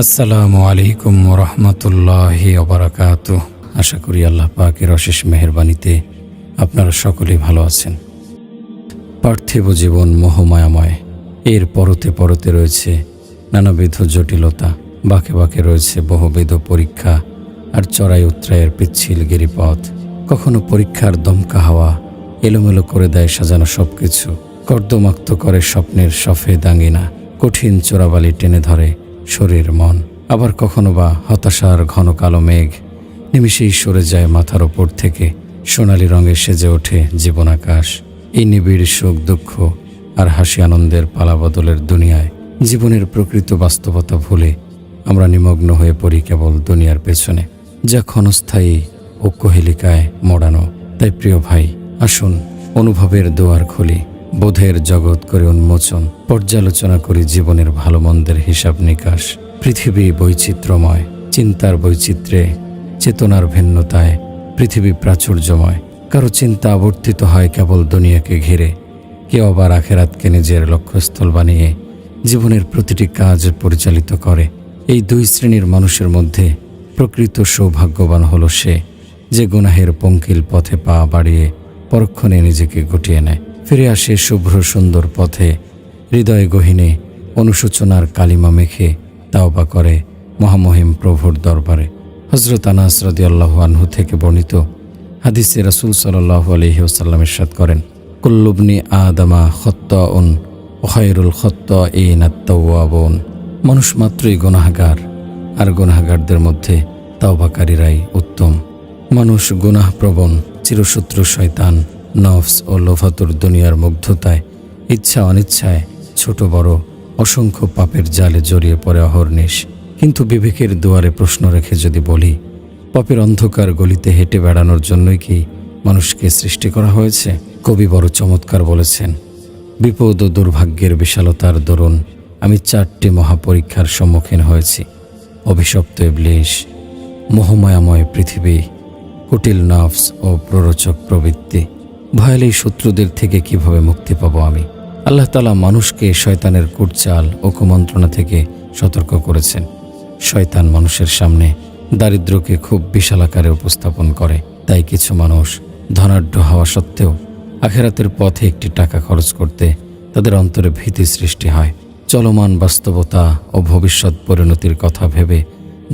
আসসালামু আলাইকুম রহমতুল্লাহি ওবারাকাতুহ। আশা করি আল্লাহ পাকের অশেষ মেহেরবানিতে আপনারা সকলেই ভালো আছেন। পার্থিব জীবন মোহমায়াময়, এর পরতে পরতে রয়েছে নানাবিধ জটিলতা, বাঁকে বাঁকে রয়েছে বহুবিধ পরীক্ষা আর চড়াই উৎরাইয়ের পিচ্ছিল গিরিপথ। কখনো পরীক্ষার দমকা হাওয়া এলোমেলো করে দেয় সাজানো সবকিছু, কর্দমাক্ত করে স্বপ্নের সফেদ আঙ্গিনা, কঠিন চোরাবালি টেনে ধরে শরীর মন। আবার কখনো বা হতাশার ঘন কালো মেঘ নিমিষেই সরে যায় মাথার ওপর থেকে, সোনালি রঙে সেজে ওঠে জীবন আকাশ। এই নিবিড় সুখ দুঃখ আর হাসি আনন্দের পালাবদলের দুনিয়ায় জীবনের প্রকৃত বাস্তবতা ভুলে আমরা নিমগ্ন হয়ে পড়ি কেবল দুনিয়ার পেছনে, যা ক্ষণস্থায়ী ও কোহেলিকায় মোড়ানো। তাই প্রিয় ভাই, আসুন অনুভবের দুয়ার খুলি, বোধের জগৎ করে উন্মোচন, পর্যালোচনা করি জীবনের ভালো মন্দের হিসাব নিকাশ। পৃথিবী বৈচিত্র্যময়, চিন্তার বৈচিত্র্যে, চেতনার ভিন্নতায় পৃথিবী প্রাচুর্যময়। কারো চিন্তা আবর্তিত হয় কেবল দুনিয়াকে ঘিরে, কেউ আবার আখেরাতকে নিজের লক্ষ্যস্থল বানিয়ে জীবনের প্রতিটি কাজ পরিচালিত করে। এই দুই শ্রেণীর মানুষের মধ্যে প্রকৃত সৌভাগ্যবান হলো সে, যে গুনাহের পঙ্কিল পথে পা বাড়িয়ে পরক্ষণে নিজেকে গুটিয়ে নেয়, ফিরে আসে শুভ্র সুন্দর পথে, হৃদয় গহীনে অনুশোচনার কালিমা মেখে তাওবা করে মহামহিম প্রভুর দরবারে। হযরত আনাস রাদিয়াল্লাহু আনহু থেকে বর্ণিত হাদিসে রাসূল সাল্লাল্লাহু আলাইহি ওয়াসাল্লাম ইরশাদ করেন, কুল্লু ইবনি আদামা খাত্তাউন ওয়া খায়রুল খাত্তাইনা আত-তাওয়াবুন। মানুষ মাত্রই গুনাহগার, আর গুনাহগারদের মধ্যে তাওবাকারীরাই উত্তম। মানুষ গুনাহপ্রবণ, চিরশত্রু শয়তান, নফস ও লোভাতুর দুনিয়ার মুগ্ধতায়, ইচ্ছা অনিচ্ছায় ছোট বড় অসংখ্য পাপের জালে জড়িয়ে পড়ে অহর্নিশ। কিন্তু বিবেকের দুয়ারে প্রশ্ন রেখে যদি বলি, পাপের অন্ধকার গলিতে হেঁটে বেড়ানোর জন্যই কি মানুষকে সৃষ্টি করা হয়েছে? কবি বড় চমৎকার বলেছেন, বিপদ ও দুর্ভাগ্যের বিশালতার দরুন আমি 4টি মহাপরীক্ষার সম্মুখীন হয়েছি। অভিশপ্ত ইবলিস, মোহমায়াময় পৃথিবী, কুটিল নফস ও প্ররোচক প্রবৃত্তি। ভয়ালী শত্রুদের থেকে কিভাবে মুক্তি পাবো আমি? আল্লাহ তাআলা মানুষকে শয়তানের কুটচাল ও কুমন্ত্রণা থেকে সতর্ক করেছেন। শয়তান মানুষের সামনে দারিদ্র্যকে খুব বিশাল আকারে উপস্থাপন করে। তাই কিছু মানুষ ধনাঢ্য হওয়া সত্ত্বেও আখেরাতের পথে একটি টাকা খরচ করতে তাদের অন্তরে ভীতি সৃষ্টি হয়। চলমান বাস্তবতা ও ভবিষ্যৎ পরিণতির কথা ভেবে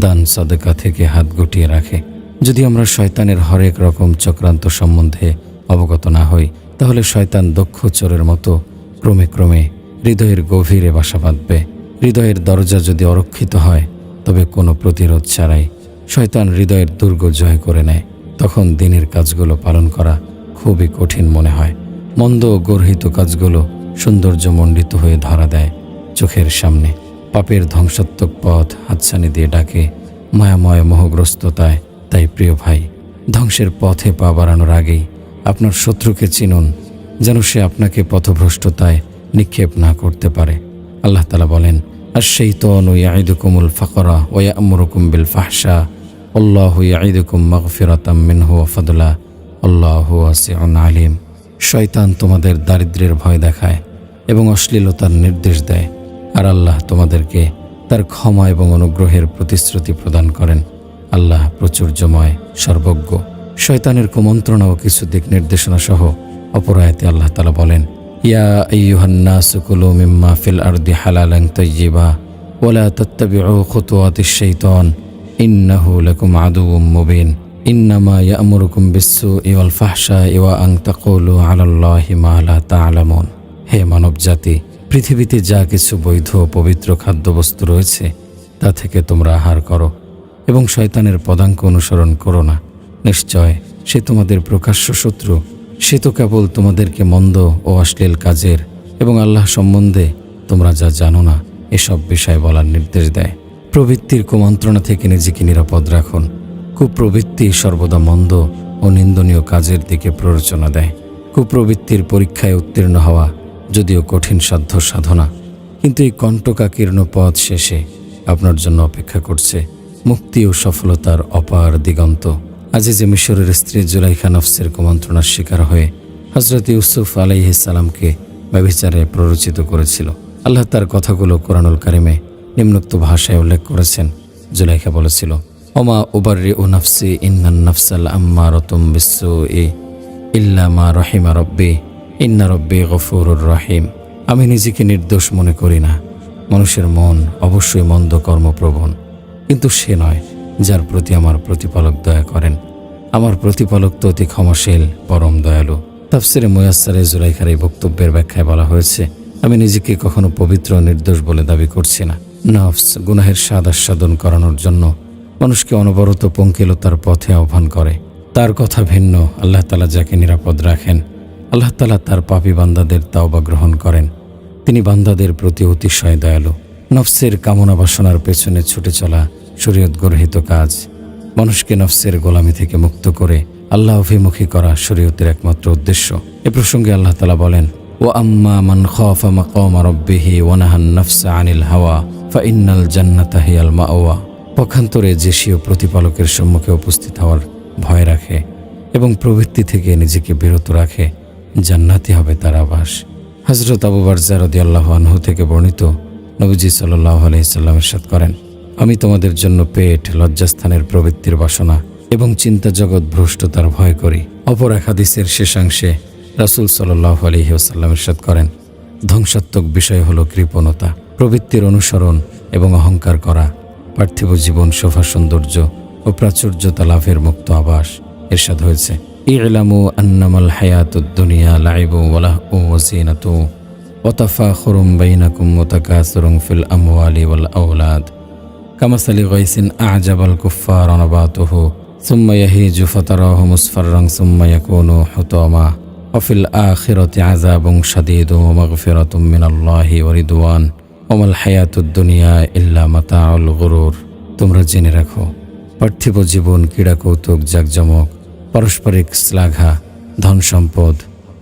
দান সাদেকা থেকে হাত গুটিয়ে রাখে। যদি আমরা শয়তানের হরেক রকম চক্রান্ত সম্বন্ধে অবগত না হই, তাহলে শয়তান দক্ষ চোরের মতো ক্রমে ক্রমে হৃদয়ের গভীরে বাসা বাঁধবে। হৃদয়ের দরজা যদি অরক্ষিত হয়, তবে কোনো প্রতিরোধ ছাড়াই শয়তান হৃদয়ের দুর্গ জয় করে নেয়। তখন দিনের কাজগুলো পালন করা খুবই কঠিন মনে হয়। মন্দ ও গর্হিত কাজগুলো সৌন্দর্যমণ্ডিত হয়ে ধরা দেয় চোখের সামনে। পাপের ধ্বংসাত্মক পথ হাতছানি দিয়ে ডাকে মায়াময় মোহগ্রস্ততায়। তাই প্রিয় ভাই, ধ্বংসের পথে পা বাড়ানোর আগেই আপনার শত্রুকে চিনুন, যেন সে আপনাকে পথভ্রষ্টতায় নিক্ষেপ না করতে পারে। আল্লাহ তাআলা বলেন, আশ-শাইতানু ইয়াইদুকুমুল ফাকরা ওয়া ইয়া'মুরুকুম বিল ফাহশা আল্লাহু ইয়াইদুকুম মাগফিরাতাম মিনহু ওয়া ফাদলা আল্লাহু ওয়াসিউন আলিম। শয়তান তোমাদের দারিদ্র্যের ভয় দেখায় এবং অশ্লীলতার নির্দেশ দেয়, আর আল্লাহ তোমাদেরকে তার ক্ষমা এবং অনুগ্রহের প্রতিশ্রুতি প্রদান করেন। আল্লাহ প্রচুর্যময়, সর্বজ্ঞ। শয়তানের কুমন্ত্রণা ও কিছু দিক নির্দেশনা সহ অপর আয়াতে আল্লাহ তাআলা বলেন, ইয়া আইয়ুহান নাসু কুলু মিম্মা ফিল আরদি হালালান তাইয়্যিবা ওয়া লা তাত্তাবিউ খুতুওয়াতিশ শাইতান ইন্নাহু লাকুম আদুউম মুবিন ইন্নামা ইয়া'মুরুকুম বিস-সুই ওয়াল ফাহশাই ওয়া আন তাকুলু আলাল্লাহি মা লা তা'লামুন। হে মানব জাতি, পৃথিবীতে যা কিছু বৈধ ও পবিত্র খাদ্যবস্তু রয়েছে তা থেকে তোমরা আহার করো এবং শয়তানের পদাঙ্ক অনুসরণ করো না। নিশ্চয় সে তোমাদের প্রকাশ্য শত্রু। সে তো কেবল তোমাদেরকে মন্দ ও অশ্লীল কাজের এবং আল্লাহ সম্বন্ধে তোমরা যা জানো না এসব বিষয় বলার নির্দেশ দেয়। প্রবৃত্তির কুমন্ত্রণা থেকে নিজেকে নিরাপদ রাখুন। কুপ্রবৃত্তি সর্বদা মন্দ ও নিন্দনীয় কাজের দিকে প্ররোচনা দেয়। কুপ্রবৃত্তির পরীক্ষায় উত্তীর্ণ হওয়া যদিও কঠিন সাধ্য সাধনা, কিন্তু এই কণ্টকাকীর্ণ পথ শেষে আপনার জন্য অপেক্ষা করছে মুক্তি ও সফলতার অপার দিগন্ত। আজিজে মিশরের স্ত্রী জুলাইখা নফসের কুমন্ত্রণার শিকার হয়ে হযরত ইউসুফ আলাইহিস সালামকে ব্যভিচারে প্ররোচিত করেছিল। আল্লাহ তার কথাগুলো কোরআনুল কারিমে নিম্নোক্ত ভাষায় উল্লেখ করেছেন। জুলাইখা বলেছিল, ওমা উবাররিউ নাফসি ইন্নান নাফসাল আম্মারাতুম বিসসুই ইল্লা মা রহিমা রব্বি ইন্না রব্বি গফুরুর রহিম। আমি নিজেকে নির্দোষ মনে করি না। মানুষের মন অবশ্যই মন্দ কর্মপ্রবণ, কিন্তু সে নয় যার প্রতি আমার প্রতিপালক দয়া করেন। আমার প্রতিপালক তো অতি ক্ষমাশীল, পরম দয়ালু। তাফসিরে মুয়াসসারে জুলাইখার এই বক্তব্যের ব্যাখ্যায় বলা হয়েছে, আমি নিজেকে কখনো পবিত্র ও নির্দোষ বলে দাবি করছি না। নফস গুনাহের স্বাদ আস্বাদন করানোর জন্য মানুষকে অনবরত পঙ্কিলতার পথে আহ্বান করে। তার কথা ভিন্ন। আল্লাহ তাআলা যাকে নিরাপদ রাখেন, আল্লাহ তাআলা তার পাপী বান্দাদের তাওবা গ্রহণ করেন। তিনি বান্দাদের প্রতি অতিশয় দয়ালু। নফসের কামনা বাসনার পেছনে ছুটে চলা শরীয়ত গর্হিত কাজ। মানুষকে নফসের গোলামি থেকে মুক্ত করে আল্লাহ অভিমুখী করা শরীয়তের একমাত্র উদ্দেশ্য। এ প্রসঙ্গে আল্লাহ তাআলা বলেন, ও আম্মা মান খাফা মাকামা রাব্বিহি ওয়া নাহান নাফসা আনিল হাওয়া ফাইন্নাল জান্নাতা হিয়াল মাওয়া। পক্ষান্তরে যে স্বীয় প্রতিপালকের সম্মুখে উপস্থিত হওয়ার ভয় রাখে এবং প্রবৃত্তি থেকে নিজেকে বিরত রাখে, জান্নাতই হবে তার আবাস। হযরত আবু বারজা রাদিয়াল্লাহু আনহু থেকে বর্ণিত, নবীজি সাল্লাল্লাহু আলাইহি সাল্লাম ইরশাদ করেন, আমি তোমাদের জন্য পেট, লজ্জাস্থানের প্রবৃত্তির বাসনা এবং চিন্তা জগৎ ভ্রষ্টতার ভয় করি। অপর এক হাদিসের শেষাংশে রাসূল সাল্লাল্লাহু আলাইহি ওয়াসাল্লাম ইরশাদ করেন, ধ্বংসাত্মক বিষয় হলো কৃপণতা, প্রবৃত্তির অনুসরণ এবং অহংকার করা। পার্থিব জীবন শোভা সৌন্দর্য ও প্রাচুর্যতা লাভের মুক্ত আবাস। ইরশাদ হয়েছে, ই'লামু আন্নামাল হায়াতুদ দুনিয়া লাইবুন ওয়া লাহবুন ওয়া যিনাতুন ওয়া তাফাখুরুম বাইনাকুম ওয়া তাকাসুরুন ফিল আমওয়ালি ওয়াল আওলাদ কামাসালি গায়সিন আ'জাবাল কুফফারা নাবাতুহু সুম্মা ইয়াহিজু ফাতারাহু মুসফাররান সুম্মা ইয়াকুনু হুতামা ওয়া ফিল আখিরাতি আযাবুন শাদীদুন ওয়া মাগফিরাতুম মিনাল্লাহি ওয়া রিদওয়ান ওয়া মাল হায়াতুদ দুনিয়া ইল্লা মাতাউল গুরুর। তোমরা জেনে রাখো, পার্থিব জীবন ক্রীড়া কৌতুক জাকজমক, পারস্পরিক শ্লাঘা, ধন সম্পদ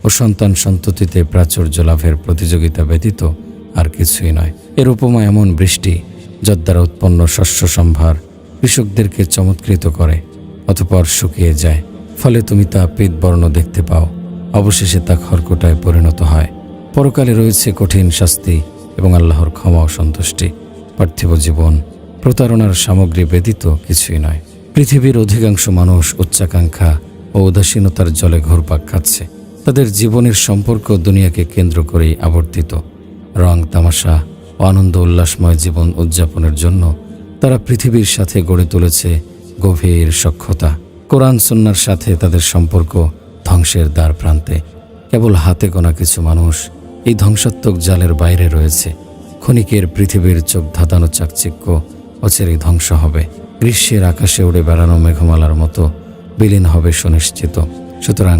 ও সন্তান সন্ততিতে প্রাচুর্য লাভের প্রতিযোগিতা ব্যতীত আর কিছুই নয়। এর উপমা এমন বৃষ্টি যার দ্বারা উৎপন্ন শস্য সম্ভার কৃষকদেরকে চমৎকৃত করে, অতঃপর শুকিয়ে যায়। ফলে তুমি তা পীতবর্ণ দেখতে পাও, অবশেষে তা খড়কুটায় পরিণত হয়। পরকালে রয়েছে কঠিন শাস্তি এবং আল্লাহর ক্ষমা ও সন্তুষ্টি। পার্থিব জীবন প্রতারণার সামগ্রী ব্যতীত কিছুই নয়। পৃথিবীর অধিকাংশ মানুষ উচ্চাকাঙ্ক্ষা ও উদাসীনতার জলে ঘুরপাক খাচ্ছে। তাদের জীবনের সম্পর্ক দুনিয়াকে কেন্দ্র করেই আবর্তিত। রং তামাশা ও আনন্দ উল্লাসময় জীবন উদযাপনের জন্য তারা পৃথিবীর সাথে গড়ে তুলেছে গভীর সখ্যতা। কোরআন সুন্নাহর সাথে তাদের সম্পর্ক ধ্বংসের দ্বার প্রান্তে। কেবল হাতে গোনা কিছু মানুষ এই ধ্বংসাত্মক জালের বাইরে রয়েছে। ক্ষণিকের পৃথিবীর চোখ ধাঁধানো চাকচিক্য অচিরেই ধ্বংস হবে। গ্রীষ্মের আকাশে উড়ে বেড়ানো মেঘমালার মতো বিলীন হবে সুনিশ্চিত। সুতরাং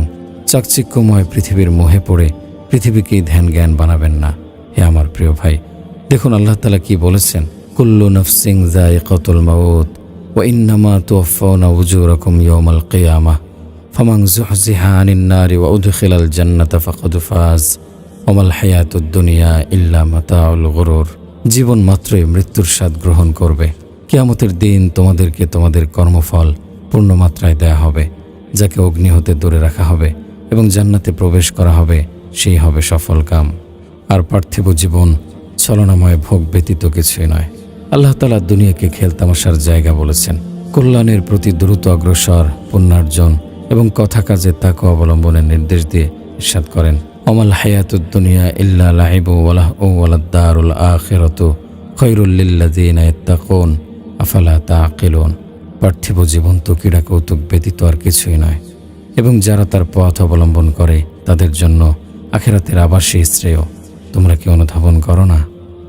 চাকচিক্যময় পৃথিবীর মোহে পড়ে পৃথিবীকেই ধ্যান জ্ঞান বানাবেন না। হে আমার প্রিয় ভাই, দেখুন আল্লাহ তাআলা কি বলেছেন, কুল্লু নাফসিন যায়িকাতুল মাউত ওয়া ইন্নামা তুওয়াফাউনা উজুরাকুম ইয়াওমাল কিয়ামাহ ফামান যুহজিহা আনিন নারি ওয়া উদখিলাল জান্নাতা ফাকাদ ফাজ ওয়া মাল হায়াতুদ দুনিয়া ইল্লা মাতাউল গুরুর। জীবন মাত্রই মৃত্যুর স্বাদ গ্রহণ করবে। কিয়ামতের দিন তোমাদেরকে তোমাদের কর্মফল পূর্ণ মাত্রায় দেয়া হবে। যাকে অগ্নি হতে দূরে রাখা হবে এবং জান্নাতে প্রবেশ করা হবে, সেই হবে সফল কাম। আর পার্থিব জীবন ছলনাময় ভোগ ব্যতীত কিছুই নয়। আল্লাহ তাআলা দুনিয়াকে খেলতামাশার জায়গা বলেছেন। কল্যাণের প্রতি দ্রুত অগ্রসর, পুণ্যার্জন এবং কথা কাজে তাকওয়া অবলম্বনের নির্দেশ দিয়ে ইরশাদ করেন, ওমাল হায়াতুদ দুনিয়া ইল্লা লাইবু ওয়া লাহবু ওয়া লাদ-দারুল আখিরাতু খায়রুল লিল্লাযিনা ইয়াত্তাকুন আফালা তাআকিলুন। পার্থিব জীবন তো ক্রীড়া কৌতুক ব্যতীত আর কিছুই নয়, এবং যারা তার পথ অবলম্বন করে তাদের জন্য আখিরাতের আবাসই শ্রেয়। তোমরা কি অনুধাবন করো না?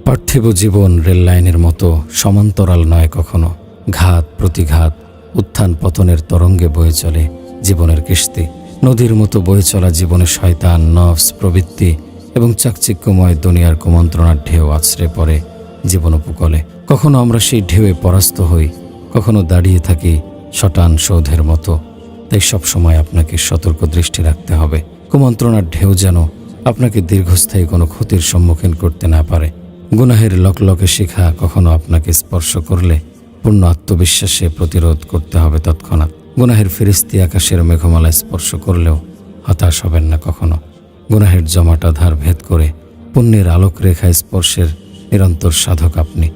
পার্থিব জীবন রেল লাইনের মতো সমান্তরাল নয় কখনো। ঘাত প্রতিঘাত, উত্থান পতনের তরঙ্গে বয়ে চলে জীবনের কিস্তি। নদীর মতো বয়ে চলা জীবনে শয়তান, নফস, প্রবৃত্তি এবং চাকচিক্যময় দুনিয়ার কুমন্ত্রণার ঢেউ আছড়ে পড়ে জীবন উপকূলে। কখনো আমরা সেই ঢেউয়ে পরাস্ত হই, কখনো দাঁড়িয়ে থাকি শটান সৌধের মতো। তাই সবসময় আপনাকে সতর্ক দৃষ্টি রাখতে হবে, কুমন্ত্রণার ঢেউ যেন আপনাকে দীর্ঘস্থায়ী কোনো ক্ষতির সম্মুখীন করতে না পারে। গুনাহের লকলকে শিখা কখনো আপনাকে স্পর্শ করলে পূর্ণ আত্মবিশ্বাসে প্রতিরোধ করতে হবে তৎক্ষণাৎ। গুনাহের ফিরিস্তি আকাশের মেঘমালা স্পর্শ করলেও হতাশ হবেন না কখনো। গুনাহের জমাটা ধার ভেদ করে পুণ্যের আলোক রেখা স্পর্শের নিরন্তর সাধক আপনি।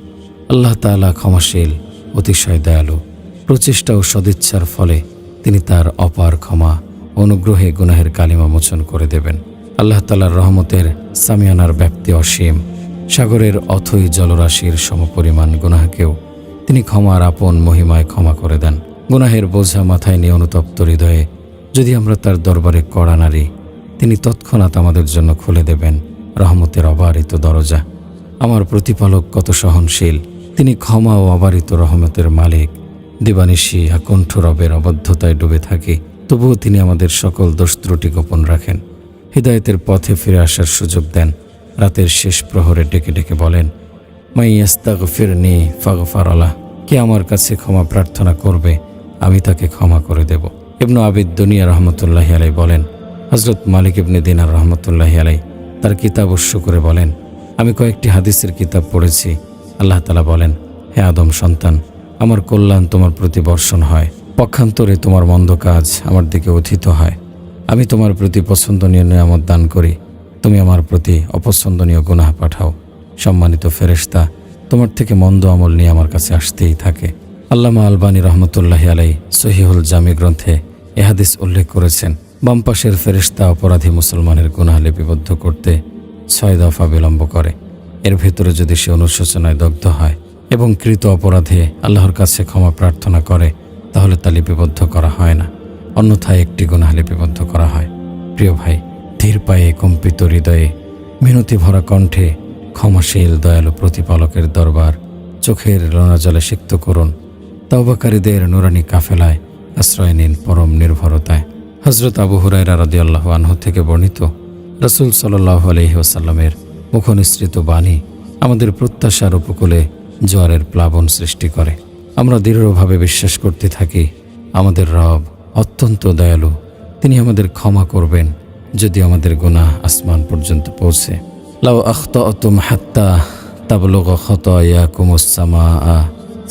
আল্লাহ তাআলা ক্ষমাশীল, অতিশয় দয়ালু। প্রচেষ্টা ও সদিচ্ছার ফলে তিনি তার অপার ক্ষমা অনুগ্রহে গুনাহের কালিমা মোচন করে দেবেন। আল্লাহ তাআলার রহমতের সামিয়ানার ব্যাপ্তি অসীম। সাগরের অথই জলরাশির সমপরিমাণ গুনাহকেও তিনি ক্ষমার আপন মহিমায় ক্ষমা করে দেন। গুনাহের বোঝা মাথায় নিয়ে অনুতপ্ত হৃদয়ে যদি আমরা তার দরবারে কড়া নাড়ি, তিনি তৎক্ষণাৎ আমাদের জন্য খুলে দেবেন রহমতের অবারিত দরজা। আমার প্রতিপালক কত সহনশীল, তিনি ক্ষমা ও অবারিত রহমতের মালিক। দিবানিশি আকণ্ঠ রবের অবাধ্যতায় ডুবে থাকি, তবুও তিনি আমাদের সকল দোষ ত্রুটি গোপন রাখেন। হিদায়েতের পথে ফিরে আসার সুযোগ দেন। রাতের শেষ প্রহরে ডেকে ডেকে বলেন, মাই ইস্তাগফিরনি ফাগফারলাহ, কে আমার কাছে ক্ষমা প্রার্থনা করবে, আমি তাকে ক্ষমা করে দেব। ইবনু আবিদ দুনিয়া রহমতুল্লাহি আলাইহি বলেন, হযরত মালিক ইবনে দিনার রহমতুল্লাহি আলাইহি তার কিতাব উৎস করে বলেন, আমি কয়েকটি হাদিসের কিতাব পড়েছি। আল্লাহ তাআলা বলেন, হে আদম সন্তান, আমার কল্যাণ তোমার প্রতি বর্ষণ হয়, পক্ষান্তরে তোমার মন্দ কাজ আমার দিকে অথিত হয়। আমি তোমার প্রতি পছন্দনীয় নিয়ামত দান করি, তুমি আমার প্রতি অপছন্দনীয় গুনাহ পাঠাও। সম্মানিত ফেরেশতা, তোমার থেকে মন্দ আমল নিয়ে আমার কাছে আসতেই থাকে। আল্লামা আলবানী রহমতুল্লাহি আলাইহি সহিহুল জামি গ্রন্থে এ হাদিস উল্লেখ করেছেন, বাম পাশের ফেরেশতা অপরাধী মুসলমানের গুনাহ লিপিবদ্ধ করতে 6 দফা বিলম্ব করে। এর ভেতরে যদি সে অনুশোচনায় দগ্ধ হয় এবং কৃত অপরাধে আল্লাহর কাছে ক্ষমা প্রার্থনা করে, তাহলে তা লিপিবদ্ধ করা হয় না, অন্যথায় একটি গুনাহ লিপিবদ্ধ করা হয়। প্রিয় ভাই, ধীর পায়ে কম্পিত হৃদয়ে মিনতি ভরা কণ্ঠে ক্ষমাশীল দয়ালু প্রতিপালকের দরবার চোখের লোনা জলে সিক্ত করুন। তাওবাকারীদের নুরানি কাফেলায় আশ্রয় নিন পরম নির্ভরতায়। হযরত আবু হুরায়রা রাদিয়াল্লাহু আনহু থেকে বর্ণিত, রাসূল সাল্লাল্লাহু আলাইহি ওয়াসাল্লামের মুখনিসৃত বাণী আমাদের প্রত্যাশার উপকূলে জোয়ারের প্লাবন সৃষ্টি করে। আমরা দৃঢ়ভাবে বিশ্বাস করতে থাকি, আমাদের রব অত্যন্ত দয়ালু, তিনি আমাদের ক্ষমা করবেন যদি আমাদের গুনাহ আসমান পর্যন্ত পৌঁছে। লাউ আখতাতুম হাত্তা তাবলুগা খাতায়াকুমুস সামাআ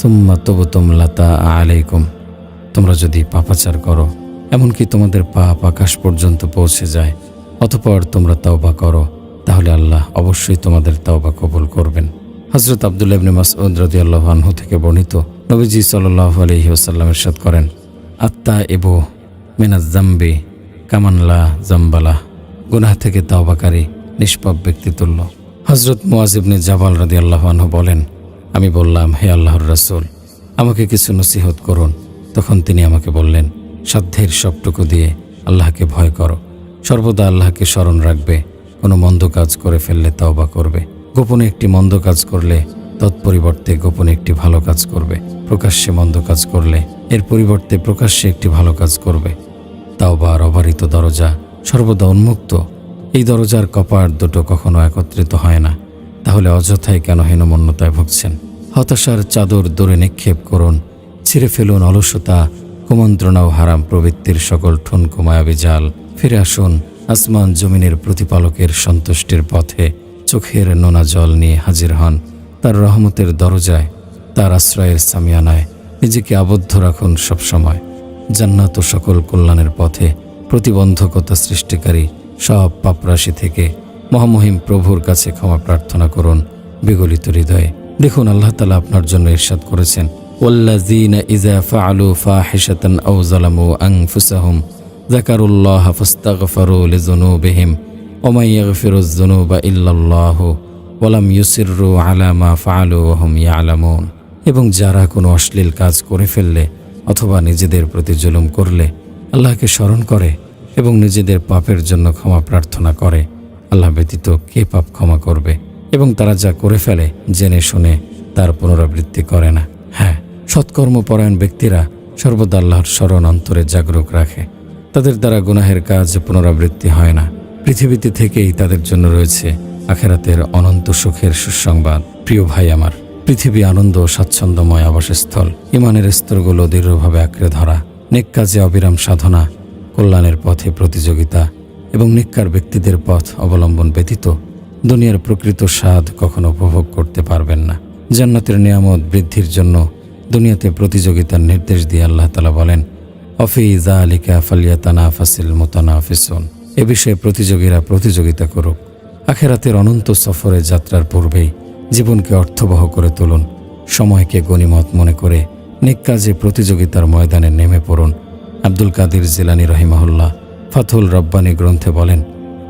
সুম্মা তুবতুম লাতা আলাইকুম, তোমরা যদি পাপাচার করো, এমনকি তোমাদের পাপ আকাশ পর্যন্ত পৌঁছে যায়, অতঃপর তোমরা তাওবা করো, তাহলে আল্লাহ অবশ্যই তোমাদের তাওবা কবুল করবেন। হযরত আব্দুল্লাহ ইবনে মাসউদ রাদিয়াল্লাহু আনহু থেকে বর্ণিত, নবীজি সাল্লাল্লাহু আলাইহি ওয়াসাল্লাম ইরশাদ করেন, আত্তাইবু মিনাজ যামবি কামান লা যামবালাহ, গুনাহ থেকে তাওবাকারী নিষ্পাপ ব্যক্তি তুল্য। হযরত মুআজ ইবনে জাবাল রাদিয়াল্লাহু আনহু বলেন, আমি বললাম, হে আল্লাহর রাসূল, আমাকে কিছু নসিহত করুন। তখন তিনি আমাকে বললেন, সাধ্যের সবটুকু দিয়ে আল্লাহকে ভয় করো, সর্বদা আল্লাহকে স্মরণ রাখবে, কোনো মন্দ কাজ করে ফেললে তাওবা করবে, গোপনে একটি মন্দ কাজ করলে তৎপরিবর্তে গোপনে একটি ভালো কাজ করবে, প্রকাশ্যে মন্দ কাজ করলে এর পরিবর্তে প্রকাশ্যে একটি ভালো কাজ করবে। তাওবার অবারিত দরজা সর্বদা উন্মুক্ত, এই দরজার কপাট দুটো কখনো একত্রিত হয় না, তাহলে অযথায় কেন হীনমন্যতায় ভুগছেন? হতাশার চাদর দূরে নিক্ষেপ করুন, ছিঁড়ে ফেলুন অলসতা, কুমন্ত্রণা ও হারাম প্রবৃত্তির সকল ঠুনকো মায়াবী জাল। ফিরে আসুন আসমান জমিনের প্রতিপালকের সন্তুষ্টির পথে, চোখের নোনা জল নিয়ে হাজির হন তার রহমতের দরজায়, তার আশ্রয়ের সামিয়ানায় নিজেকে আবদ্ধ রাখুন সবসময়। জান্নাত ও সকল কল্যাণের পথে প্রতিবন্ধকতা সৃষ্টিকারী সব পাপরাশি থেকে মহামহিম প্রভুর কাছে ক্ষমা প্রার্থনা করুন বিগলিত হৃদয়ে। দেখুন, আল্লাহ তাআলা আপনার জন্য ইরশাদ করেছেন, ওয়াল্লাযীনা ইযা ফাআলু ফাহিশাতান আও যালামু আনফুসাহুম যাকারুল্লাহা ফাস্তাগফারু লিযুনুবিহিম ওয়া মান ইয়াগফিরুয যুনুবা ইল্লাল্লাহু ওয়া লাম ইউসিররু আলা মা ফাআলু ওয়া হুম ইয়ালামুন। এবং যারা কোনো অশ্লীল কাজ করে ফেললে অথবা নিজেদের প্রতি জুলুম করলে আল্লাহকে স্মরণ করে এবং নিজেদের পাপের জন্য ক্ষমা প্রার্থনা করে, আল্লাহ ব্যতীত কে পাপ ক্ষমা করবে? এবং তারা যা করে ফেলে জেনে শুনে তার পুনরাবৃত্তি করে না। হ্যাঁ, সৎকর্মপরায়ণ ব্যক্তিরা সর্বদা আল্লাহর স্মরণ অন্তরে জাগরুক রাখে, তাদের দ্বারা গুনাহের কাজ পুনরাবৃত্তি হয় না। পৃথিবীতে থেকেই তাদের জন্য রয়েছে আখিরাতের অনন্ত সুখের সুসংবাদ। প্রিয় ভাই আমার, পৃথিবী আনন্দ ও স্বাচ্ছন্দ্যময় আবাসস্থল। ইমানের স্তরগুলো দৃঢ়ভাবে আঁকড়ে ধরা, নেক কাজে অবিরাম সাধনা, কল্যাণের পথে প্রতিযোগিতা এবং নেককার ব্যক্তিদের পথ অবলম্বন ব্যতীত দুনিয়ার প্রকৃত স্বাদ কখনো উপভোগ করতে পারবেন না। জান্নাতের নিয়ামত বৃদ্ধির জন্য দুনিয়াতে প্রতিযোগিতার নির্দেশ দিয়ে আল্লাহ তাআলা বলেন, অফি যালিকা ফালইয়াতানাফাসিল মুতানাফিসুন, এ বিষয়ে প্রতিযোগীরা প্রতিযোগিতা করুক। আখিরাতের অনন্ত সফরে যাত্রার পূর্বেই জীবনকে অর্থবহ করে তুলুন, সময়কে গনিমত মনে করে নেক কাজে প্রতিযোগিতার ময়দানে নেমে পড়ুন। আব্দুল কাদের জিলানী রহিমাহুল্লাহ ফাথুল রব্বানী গ্রন্থে বলেন,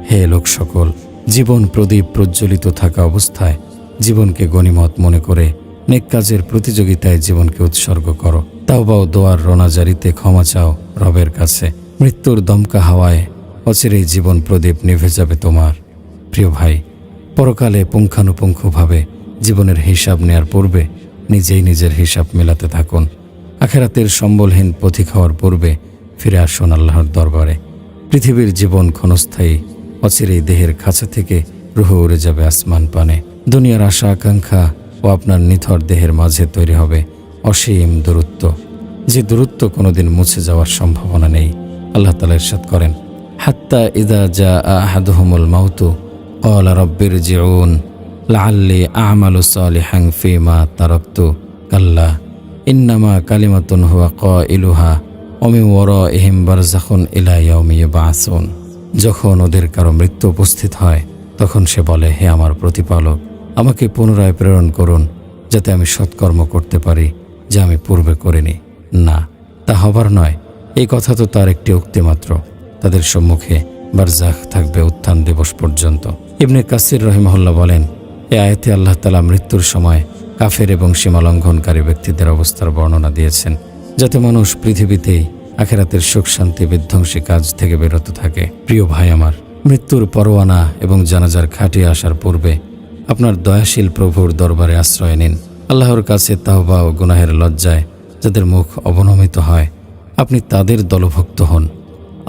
হে লোক সকল, জীবন প্রদীপ প্রজ্বলিত থাকা অবস্থায় জীবনকে গনিমত মনে করে নেক কাজের প্রতিযোগিতায় জীবনকে উৎসর্গ করো। তাওবা ও দোয়ার রোনাজারিতে ক্ষমা চাও রবের কাছে। মৃত্যুর দমকা হাওয়ায় অচিরেই জীবন প্রদীপ নিভে যাবে তোমার। প্রিয় ভাই, পরকালে পুঙ্খানুপুঙ্খভাবে জীবনের হিসাব নেয়ার পূর্বে নিজেই নিজের হিসাব মেলাতে থাকুন। আখেরাতের সম্বলহীন পথিক হওয়ার পূর্বে ফিরে আসুন আল্লাহর দরবারে। পৃথিবীর জীবন ক্ষণস্থায়ী, অচিরেই দেহের খাঁচা থেকে রুহ উড়ে যাবে আসমান পানে। দুনিয়ার আশা আকাঙ্ক্ষা ও আপনার নিথর দেহের মাঝে তৈরি হবে অসীম দূরত্ব, যে দূরত্ব কোনোদিন মুছে যাওয়ার সম্ভাবনা নেই। আল্লাহ তাআলা ইরশাদ করেন, হাত্তা ইযা জা আহাদুহুমুল মাউতু ক্বালা রাব্বিরজিউন লাআল্লি আ'মালু সালিহান ফীমা তারাকতু কাল্লা ইন্নামা কালিমাতুন হুয়া কাইলুহা ওয়া মিন ওয়ারাইহিম বারযাখুন ইলা ইয়াউমি ইউবআসুন। যখন ওদের কারো মৃত্যু উপস্থিত হয় তখন সে বলে, হে আমার প্রতিপালক, আমাকে পুনরায় প্রেরণ করুন যাতে আমি সৎকর্ম করতে পারি যা আমি পূর্বে করিনি। না, তা হবার নয়। এই কথা তো তার একটি উক্তি মাত্র। তাদের সম্মুখে বারজাখ থাকবে উত্থান দিবস পর্যন্ত। ইবনে কাসির রহিমাহুল্লাহ বলেন, এ আয়াতে আল্লাহ তাআলা মৃত্যুর সময় কাফের এবং সীমালঙ্ঘনকারী ব্যক্তিদের অবস্থার বর্ণনা দিয়েছেন, যাতে মানুষ পৃথিবীতেই আখেরাতের সুখ শান্তি বিধ্বংসী কাজ থেকে বিরত থাকে। প্রিয় ভাই আমার, মৃত্যুর পরোয়ানা এবং জানাজার খাটিয়ে আসার পূর্বে আপনার দয়াশীল প্রভুর দরবারে আশ্রয় নিন। আল্লাহর কাছে তাওবা ও গুনাহের লজ্জায় যাদের মুখ অবনমিত হয়, আপনি তাদের দলভুক্ত হন।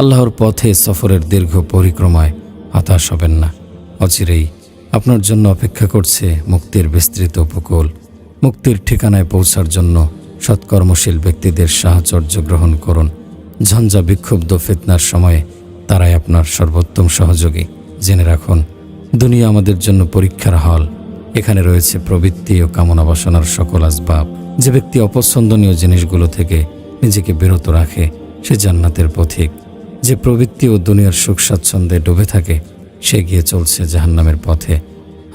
আল্লাহর পথে সফরের দীর্ঘ পরিক্রমায় হতাশ হবেন না। অচিরেই আপনার জন্য অপেক্ষা করছে মুক্তির বিস্তৃত উপকূল। মুক্তির ঠিকানায় পৌঁছার জন্য সৎকর্মশীল ব্যক্তিদের সাহচর্য গ্রহণ করুন। ঝঞ্ঝা বিক্ষুব্ধ ফিতনার সময়ে তারাই আপনার সর্বোত্তম সহযোগী। জেনে রাখুন, দুনিয়া আমাদের জন্য পরীক্ষার হল। এখানে রয়েছে প্রবৃত্তি ও কামনা বাসনার সকল আসবাব। যে ব্যক্তি অপছন্দনীয় জিনিসগুলো থেকে নিজেকে বিরত রাখে সে জান্নাতের পথিক। যে প্রবৃত্তি ও দুনিয়ার সুখ স্বাচ্ছন্দ্যে ডুবে থাকে সে গিয়ে চলছে জাহান্নামের পথে।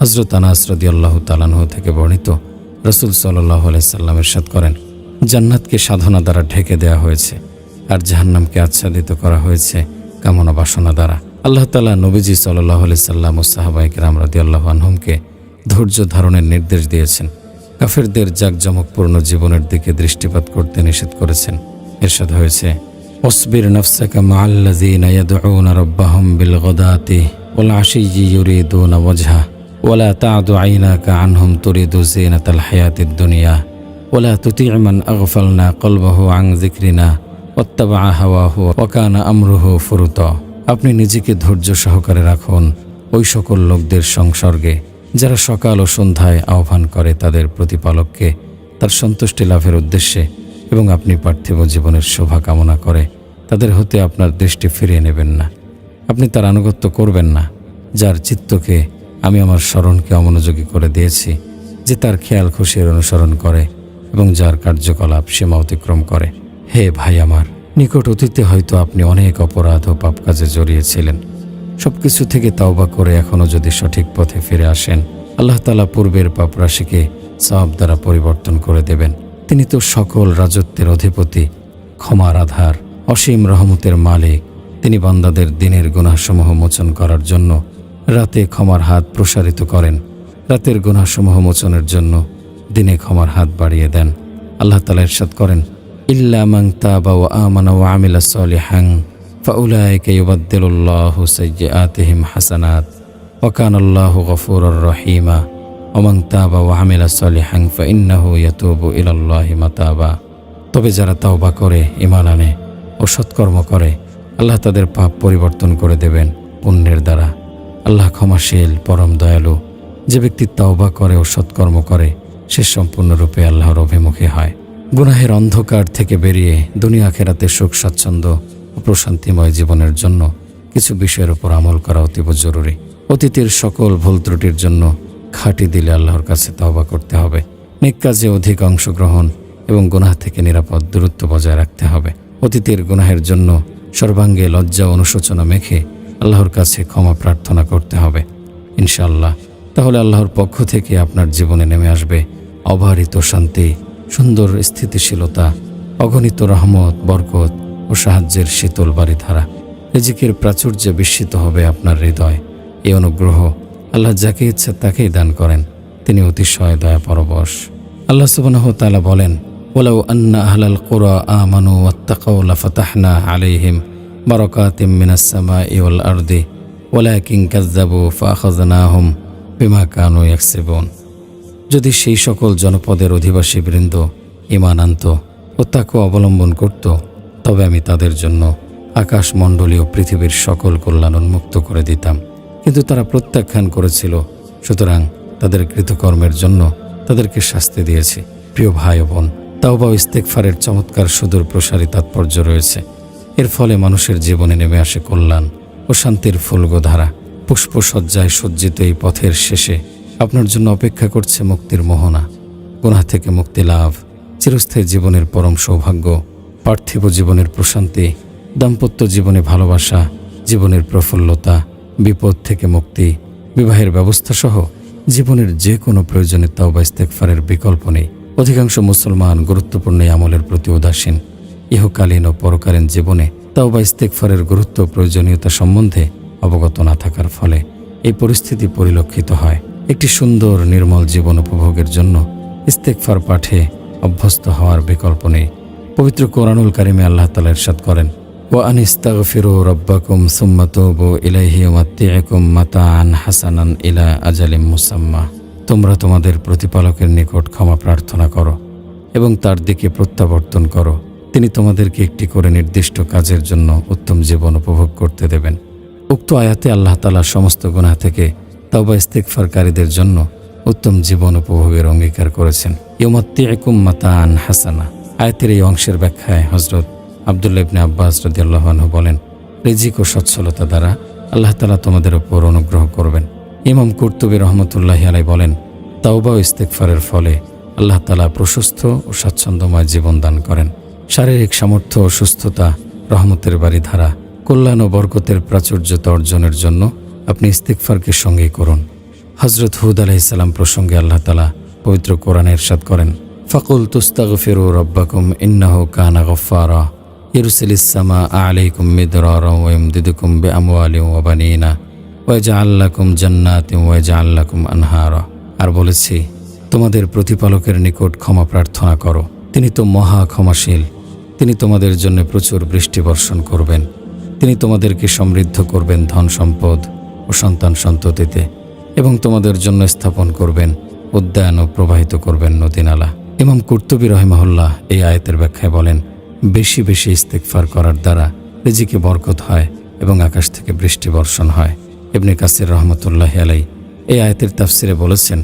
হযরত আনাস রাদিয়াল্লাহু তাআলা আনহু থেকে বর্ণিত, রাসূল সাল্লাল্লাহু আলাইহি সাল্লাম ইরশাদ করেন, জান্নাতকে সাধনা দ্বারা ঢেকে দেওয়া হয়েছে আর জাহান্নামকে আচ্ছাদিত করা হয়েছে কামনা বাসনা দ্বারা। আল্লাহ তাআলা নবীজি সাল্লাল্লাহু আলাইহি সাল্লাম ও সাহাবায়ে কেরাম রাদিয়াল্লাহু আনহুমকে ধৈর্য ধারণের নির্দেশ দিয়েছেন। কাফেরদের জাঁকজমকপূর্ণ জীবনের দিকে দৃষ্টিপাত করতে নিষেধ করেছেন। ইরশাদ হয়েছে, ওয়াসবির নাফসাকা মাআল্লাযীনা ইয়াদউনা রাব্বাহুম বিল গাদাতি ওয়াল আশিয়্যি ইউরিদুনা ওয়াজহা ওয়ালা তা'দু আইনাকা আনহুম তুরিদু যিনাতাল হায়াতিদ দুনিয়া ওয়ালা তুতি' মান আগফালনা কলবাহু আন যিকরিনা ওয়াত্তাবা হাওয়াহু ওয়া কানা আমরুহু ফুরুতা। আপনি নিজেকে ধৈর্য সহকারে রাখুন ওই সকল লোকদের সংসর্গে যারা সকাল ও সন্ধ্যায় আহ্বান করে তাদের প্রতিপালককে তার সন্তুষ্টি লাভের উদ্দেশ্যে এবং আপনি পার্থিব জীবনের শোভা কামনা করে তাদের হতে আপনার দৃষ্টি ফিরিয়ে নেবেন না। আপনি তার আনুগত্য করবেন না যার চিত্তকে আমি আমার স্মরণকে অমনোযোগী করে দিয়েছি, যে তার খেয়াল খুশির অনুসরণ করে এবং যার কার্যকলাপ সীমা অতিক্রম করে। হে ভাই আমার, নিকট অতীতে হয়তো আপনি অনেক অপরাধ ও পাপ কাজে জড়িয়েছিলেন। সবকিছু থেকে তাওবা করে এখনও যদি সঠিক পথে ফিরে আসেন, আল্লাহ তাআলা পূর্বের পাপ রাশিকে সওয়াব দ্বারা পরিবর্তন করে দেবেন। তিনি তো সকল রাজত্বের অধিপতি, ক্ষমার আধার, অসীম রহমতের মালিক। তিনি বান্দাদের দিনের গুনাহসমূহ মোচন করার জন্য রাতে ক্ষমার হাত প্রসারিত করেন, রাতের গুনাহসমূহ মোচনের জন্য দিনে ক্ষমার হাত বাড়িয়ে দেন। আল্লাহ তাআলা ইরশাদ করেন, ইল্লা মান তাবা ওয়া আমানা ওয়া আমিলা সালিহান ফাউলাইকা ইউবাদদিলুল্লাহু সাইয়্যাতিহিম হাসানাত ওয়া কানাল্লাহু গফুরুর রহিমা ওয়া মান তাবা ওয়া আমিলা সালিহান ফাইন্নাহু ইয়াতুবু ইলাল্লাহি মাতাবা। তবে যারা তাওবা করে, ঈমান আনে ও সৎকর্ম করে, আল্লাহ তাদের পাপ পরিবর্তন করে দেবেন পুণ্যের দ্বারা। আল্লাহ ক্ষমাশীল, পরম দয়ালু। যে ব্যক্তি তাওবা করে ও সৎকর্ম করে সে সম্পূর্ণরূপে আল্লাহর অভিমুখী হয়। গুনাহের অন্ধকার থেকে বেরিয়ে দুনিয়া আখিরাতে সুখ স্বাচ্ছন্দ্য ও প্রশান্তিময় জীবনের জন্য কিছু বিষয়ের উপর আমল করা অতীব জরুরি। অতীতের সকল ভুল ত্রুটির জন্য খাঁটি দিলে আল্লাহর কাছে তাওবা করতে হবে। নেক কাজে অধিক অংশগ্রহণ এবং গুনাহ থেকে নিরাপদ দূরত্ব বজায় রাখতে হবে। অতীতের গুনাহের জন্য সর্বাঙ্গে লজ্জা অনুশোচনা মেখে আল্লাহর কাছে ক্ষমা প্রার্থনা করতে হবে ইনশাআল্লাহ। তাহলে আল্লাহর পক্ষ থেকে আপনার জীবনে নেমে আসবে অবারিত শান্তি, সুন্দর স্থিতিশীলতা, অগণিত রহমত, বরকত ও সাহায্যের শীতল বাড়িধারা। রিজিকের প্রাচুর্যে বিস্মিত হবে আপনার হৃদয়। এই অনুগ্রহ আল্লাহ যাকে ইচ্ছা তাকেই দান করেন। তিনি অতিশয় দয়া পরবশ। আল্লাহ সুবহানাহু ওয়া তাআলা বলেন, ওয়ালাউ আন্না আহলাল কুরা আমানু ওয়াত্তাকাউ লাফাতাহনা আলাইহিম বারাকাতিম মিনাস সামাই ওয়াল আরদি ওয়ালাকিন কাযযাবু ফাআখাযনাহুম বিমা কানু ইয়াকসিবুন। যদি সেই সকল জনপদের অধিবাসীবৃন্দ ঈমান আনত ও তাকওয়া অবলম্বন করত, তবে আমি তাদের জন্য আকাশমণ্ডলীয় পৃথিবীর সকল কল্যাণ উন্মুক্ত করে দিতাম। কিন্তু তারা প্রত্যাখ্যান করেছিল, সুতরাং তাদের কৃতকর্মের জন্য তাদেরকে শাস্তি দিয়েছি। প্রিয় ভাই ও বোন, তাওবা ও ইস্তেগফারের চমৎকার সুদূর প্রসারী তাৎপর্য রয়েছে। এর ফলে মানুষের জীবনে নেমে আসে কল্যাণ ও শান্তির ফুলগোধারা। পুষ্পসজ্জায় সজ্জিত এই পথের শেষে আপনার জন্য অপেক্ষা করছে মুক্তির মোহনা, গুনাহ থেকে মুক্তি লাভ, চিরস্থায়ী জীবনের পরম সৌভাগ্য, পার্থিব জীবনের প্রশান্তি, দাম্পত্য জীবনে ভালোবাসা, জীবনের প্রফুল্লতা, বিপদ থেকে মুক্তি, বিবাহের ব্যবস্থা সহ জীবনের যে কোনো প্রয়োজনে তাওবা ইস্তেগফারের বিকল্প নেই। অধিকাংশ মুসলমান গুরুত্বপূর্ণ এই আমলের প্রতি উদাসীন। ইহকালীন ও পরকালীন জীবনে তাওবা ইস্তেগফারের গুরুত্ব ও প্রয়োজনীয়তা সম্বন্ধে অবগত না থাকার ফলে এই পরিস্থিতি পরিলক্ষিত হয়। একটি সুন্দর নির্মল জীবন উপভোগের জন্য ইস্তেগফার পাঠে অভ্যস্ত হওয়ার বিকল্প নেই। পবিত্র কোরআনুল কারিমে আল্লাহ তাআলা ইরশাদ করেন, ওয়া আনিস্তাগফিরু রাব্বাকুম সুম্মা তুবু ইলাইহি ওয়াত্তিউকুম মাতাআন হাসানান ইলা আজালিম মুসাম্মা। তোমরা তোমাদের প্রতিপালকের নিকট ক্ষমা প্রার্থনা করো এবং তার দিকে প্রত্যাবর্তন করো। তিনি তোমাদেরকে একটি করে নির্দিষ্ট কাজের জন্য উত্তম জীবন উপভোগ করতে দেবেন। উক্ত আয়াতে আল্লাহ তাআলা সমস্ত গুনাহ থেকে তাওবা ইস্তেগফারকারীদের জন্য উত্তম জীবন উপভোগের অঙ্গীকার করেছেন। ইউমাত্তিউকুম মাতাআন হাসানা। আয়াতের এই অংশের ব্যাখ্যায় হযরত আব্দুল্লাহ ইবনে আব্বাস রাদিয়াল্লাহু আনহু বলেন, রিজিক ও সচ্ছলতা দ্বারা আল্লাহ তাআলা তোমাদের উপর অনুগ্রহ করবেন। ইমাম কুরতুবী রহমতুল্লাহি আলাইহি বলেন, তাওবা ও ইস্তেগফারের ফলে আল্লাহ তাআলা প্রশস্ত ও স্বাচ্ছন্দ্যময় জীবন দান করেন। শারীরিক সামর্থ্য ও সুস্থতা, রহমতের বাড়িধারা, কল্যাণ ও বরকতের প্রাচুর্যতা অর্জনের জন্য আপনি ইস্তেগফারকে সঙ্গী করুন। হযরত হুদ আলাইহিস সালাম প্রসঙ্গে আল্লাহ তাআলা পবিত্র কোরআনে ইরশাদ করেন, ফাকুল তুস্তাগফিরু রাব্বাকুম ইন্নাহু কানা গফফারা ইরসিলিস সামা আলাইকুম মিদরারা ওয়া ইমদিদুকুম বিআমওয়ালিন ওয়া বানিনা ওয়া ইয়াজআল লাকুম জান্নাতিন ওয়া ইয়াজআল লাকুম আনহারা। আর বলেছি, তোমাদের প্রতিপালকের নিকট ক্ষমা প্রার্থনা করো, তিনি তো মহা ক্ষমাশীল। তিনি তোমাদের জন্য প্রচুর বৃষ্টি বর্ষণ করবেন। তিনি তোমাদেরকে সমৃদ্ধ করবেন ধন সম্পদ ও সন্তান সন্ততিতে, এবং তোমাদের জন্য স্থাপন করবেন উদ্যান ও প্রবাহিত করবেন নদীনালা। ইমাম কুরতুবী রাহিমাহুল্লাহ এই আয়াতের ব্যাখ্যায় বলেন, বেশি বেশি ইস্তেগফার করার দ্বারা রিজিকে বরকত হয় এবং আকাশ থেকে বৃষ্টি বর্ষণ হয়। ইবনে কাসির রহমতুল্লাহি আলাইহি এই আয়াতের তাফসিরে বলেছেন,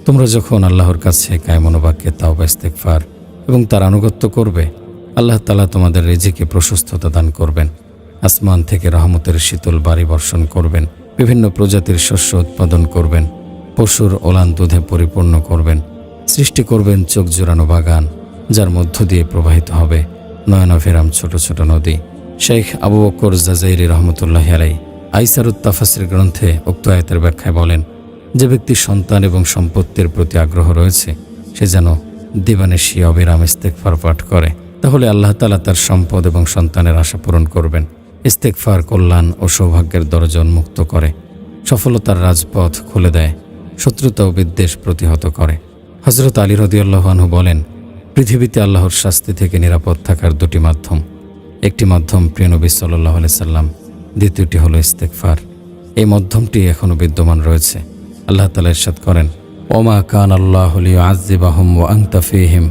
তোমরা যখন আল্লাহর কাছে কায়মনোবাক্যে তাওবা ইস্তেগফার এবং তার আনুগত্য করবে, আল্লাহ তাআলা তোমাদের রিজিকে প্রশস্ততা দান করবেন, আসমান থেকে রহমতের শীতল বাড়ি বর্ষণ করবেন, বিভিন্ন প্রজাতির শস্য উৎপাদন করবেন, পশুর ওলান দুধে পরিপূর্ণ করবেন, সৃষ্টি করবেন চোখ জোড়ানো বাগান, যার মধ্য দিয়ে প্রবাহিত হবে নয়নাভিরাম ছোট ছোট নদী। শেখ আবু বকর জাজাইরি রহমতুল্লাহি আলাইহি আইসারুত তাফাসির গ্রন্থে উক্ত আয়াতের ব্যাখ্যায় বলেন, যে ব্যক্তি সন্তান এবং সম্পত্তির প্রতি আগ্রহ রয়েছে, সে যেন দিবানিশি অবিরাম ইস্তেগফার পাঠ করে, তাহলে আল্লাহ তাআলা তার সম্পদ এবং সন্তানের আশা পূরণ করবেন। ইস্তেগফার কল্যাণ ও সৌভাগ্যের দরজা উন্মুক্ত করে, সফলতার রাজপথ খুলে দেয়, শত্রুতা ও বিদ্বেষ প্রতিহত করে। হযরত আলী রাদিয়াল্লাহু আনহু বলেন, পৃথিবীতে আল্লাহর শাস্তি থেকে নিরাপদ থাকার দুটি মাধ্যম, একটি মাধ্যম প্রিয় নবী সাল্লাল্লাহু আলাইহি সাল্লাম, দ্বিতীয়টি হলো ইস্তেগফার। এই মাধ্যমটি এখনও বিদ্যমান রয়েছে। আল্লাহ তাআলা ইরশাদ করেন, ওমা কানাল্লাহু লিয়ুআযযিবাহুম ওয়া আনতা ফীহিম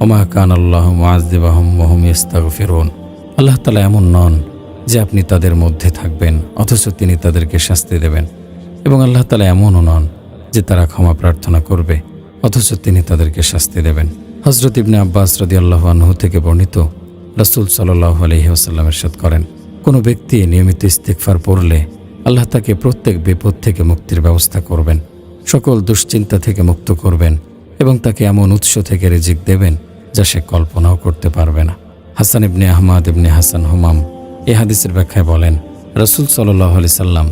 ওমা কানাল্লাহু মুআযযিবাহুম ওয়া হুম ইস্তাগফিরুন। আল্লাহ তাআলা এমন নন যে আপনি তাদের মধ্যে থাকবেন অথচ তিনি তাদেরকে শাস্তি দেবেন, এবং আল্লাহ তাআলা এমনও নন যে তারা ক্ষমা প্রার্থনা করবে অথচ তিনি তাদেরকে শাস্তি দেবেন। হযরত ইবনে আব্বাস রাদিয়াল্লাহু আনহু থেকে বর্ণিত, রাসূল সাল্লাল্লাহু আলাইহি ওয়াসাল্লাম ইরশাদ করেন, কোনো ব্যক্তি নিয়মিত ইস্তেগফার পড়লে আল্লাহ তাকে প্রত্যেক বিপদ থেকে মুক্তির ব্যবস্থা করবেন, সকল দুশ্চিন্তা থেকে মুক্ত করবেন এবং তাকে এমন উৎস থেকে রিজিক দেবেন যা সে কল্পনাও করতে পারবে না। হাসান ইবনে আহমদ ইবনে হাসান হুমাম এই হাদিসের ব্যাখ্যায় বলেন, রাসূল সাল্লাল্লাহু আলাইহি সাল্লাম